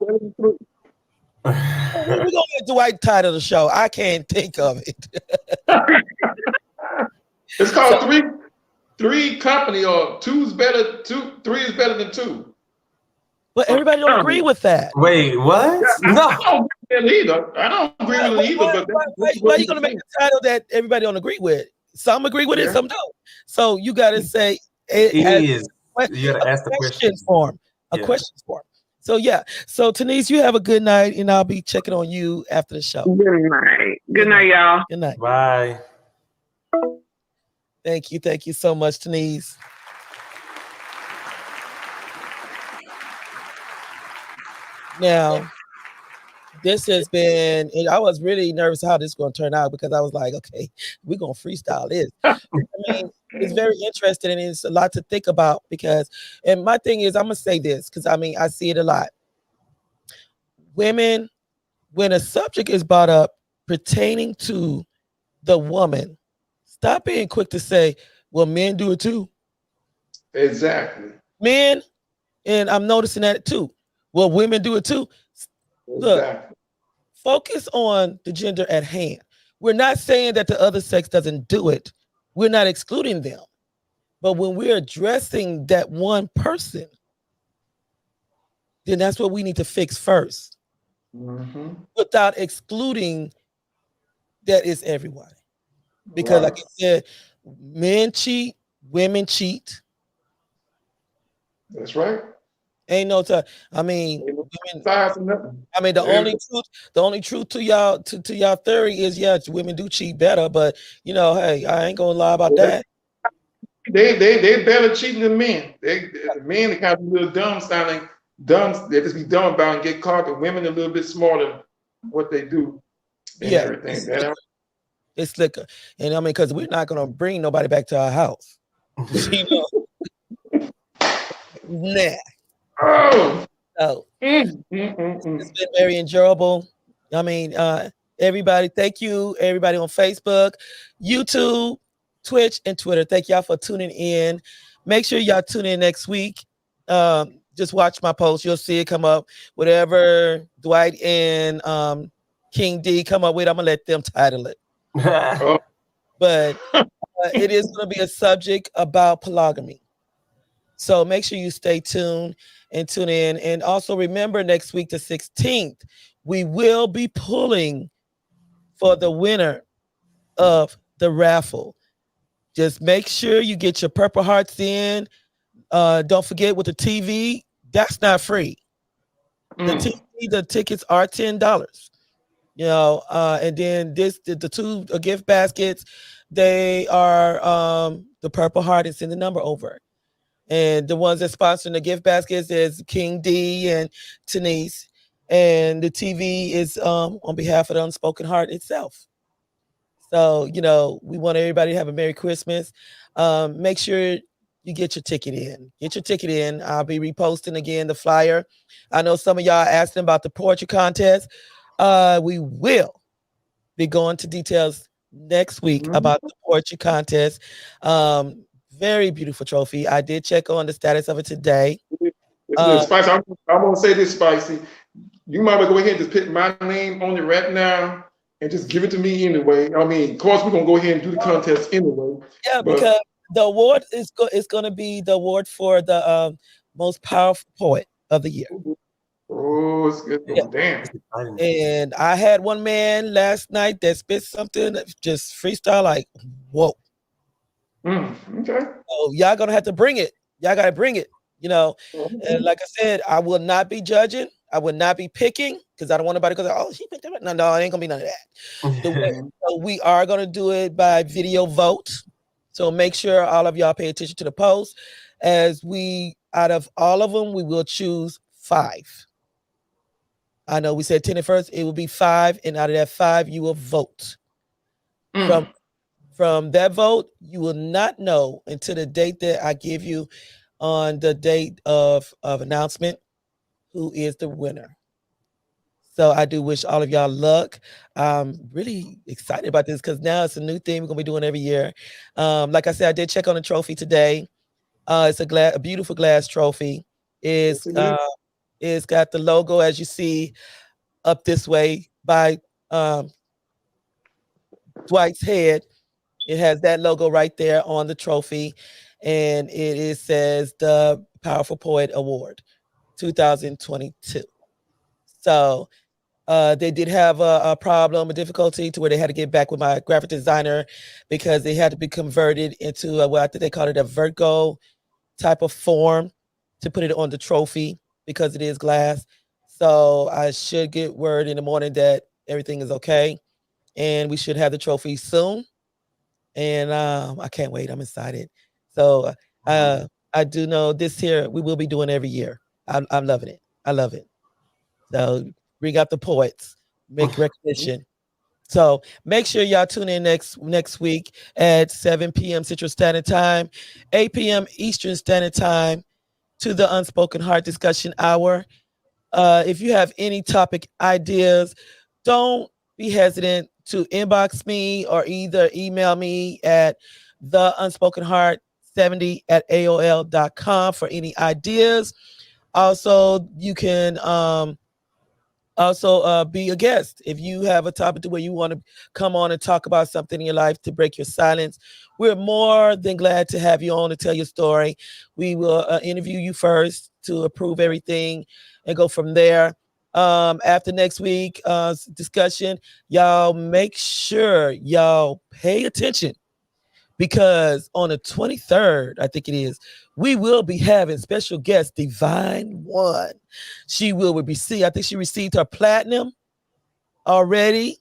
gonna get Dwight title the show. I can't think of it. It's called Three Company, or three is better than two. But everybody don't agree with that. Wait, what? No, I don't agree with it either. I don't agree with it either. Why are you gonna make a title that everybody don't agree with? Some agree with it, some don't. So you gotta say it is. You gotta ask the question form. A question form. So yeah. So Tanise, you have a good night, and I'll be checking on you after the show. Good night. Good night, y'all. Good night. Bye. Thank you so much, Tanise. Now, this has been, and I was really nervous how this is going to turn out, because I was like, okay, we're going to freestyle this. I mean, it's very interesting, and it's a lot to think about, because, and my thing is, I'm going to say this, because I mean, I see it a lot. Women, when a subject is brought up pertaining to the woman, stop being quick to say, well, men do it too. Exactly. Men, and I'm noticing that too. Well, women do it too. Look, Exactly. focus on the gender at hand. We're not saying that the other sex doesn't do it. We're not excluding them. But when we're addressing that one person, then that's what we need to fix first. Mm-hmm. Without excluding that it's everyone. Because like I said, men cheat, women cheat. That's right. Ain't no time. I mean, women, I mean, the only truth to y'all theory is, yes, women do cheat better, but you know, hey, I ain't gonna lie about that. They better cheating than men. The men are kind of a little dumb sounding, they just be dumb about and get caught. The women are a little bit smarter what they do. And everything. It's slicker. And I mean, because we're not gonna bring nobody back to our house. You know? Nah. Oh. So it's been very enjoyable. I mean, everybody, thank you, everybody on Facebook, YouTube, Twitch, and Twitter. Thank y'all for tuning in. Make sure y'all tune in next week. Just watch my post. You'll see it come up. Whatever Dwight and King D come up with, I'm gonna let them title it. But it is going to be a subject about polygamy. So make sure you stay tuned and tune in. And also remember, next week, the 16th, we will be pulling for the winner of the raffle. Just make sure you get your Purple Hearts in. Don't forget, with the TV, that's not free. The TV, the tickets are $10. You know, and then the two gift baskets, they are the Purple Heart is in the number over. And the ones that sponsoring the gift baskets is King D and Tanise. And the TV is on behalf of the Unspoken Heart itself. So, you know, we want everybody to have a Merry Christmas. Make sure you get your ticket in. Get your ticket in. I'll be reposting again the flyer. I know some of y'all asking about the poetry contest. We will be going to details next week about the poetry contest. Very beautiful trophy. I did check on the status of it today. Spicy, I want to say this, Spicy. You might well go ahead and just put my name on it right now and just give it to me anyway. I mean, of course, we're going to go ahead and do the contest anyway. Yeah, because the award is going to be the award for the most powerful poet of the year. Oh, it's good. Yeah. Damn. And I had one man last night that spit something that just freestyle like, whoa. Okay. So y'all going to have to bring it. Y'all got to bring it. You know, and like I said, I will not be judging. I will not be picking because I don't want nobody to go, oh, she picked it. No, it ain't gonna be none of that. So we are gonna do it by video vote. So make sure all of y'all pay attention to the post. As we, out of all of them, we will choose 5. I know we said 10 at first. It will be 5, and out of that 5, you will vote. From that vote, you will not know until the date that I give you on the date of announcement who is the winner. So I do wish all of y'all luck. I'm really excited about this because now it's a new thing we're gonna be doing every year. Like I said, I did check on the trophy today. It's a beautiful glass trophy. It's got the logo as you see up this way by Dwight's head. It has that logo right there on the trophy. And it says the Powerful Poet Award 2022. So they did have a problem, a difficulty to where they had to get back with my graphic designer because they had to be converted into what I think they called it a Virgo type of form to put it on the trophy because it is glass. So I should get word in the morning that everything is okay. And we should have the trophy soon. And I can't wait. I'm excited. So I do know this here we will be doing every year. I'm loving it. I love it. So bring out the poets, make recognition. So make sure y'all tune in next week at 7 p.m. Central Standard Time, 8 p.m. Eastern Standard Time to the Unspoken Heart Discussion Hour. If you have any topic ideas, don't be hesitant to inbox me or either email me at theunspokenheart70@aol.com for any ideas. Also, you can be a guest. If you have a topic where you want to come on and talk about something in your life to break your silence, we're more than glad to have you on to tell your story. We will interview you first to approve everything and go from there. After next week discussion, y'all make sure y'all pay attention because on the 23rd, I think it is, we will be having special guest Divine One. She will receive, I think she received her platinum already.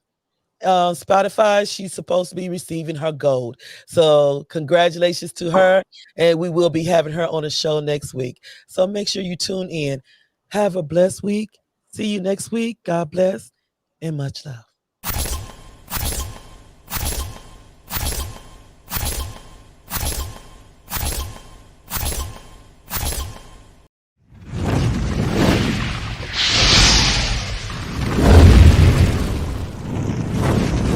Spotify, she's supposed to be receiving her gold. So congratulations to her. And we will be having her on the show next week. So make sure you tune in. Have a blessed week. See you next week. God bless and much love.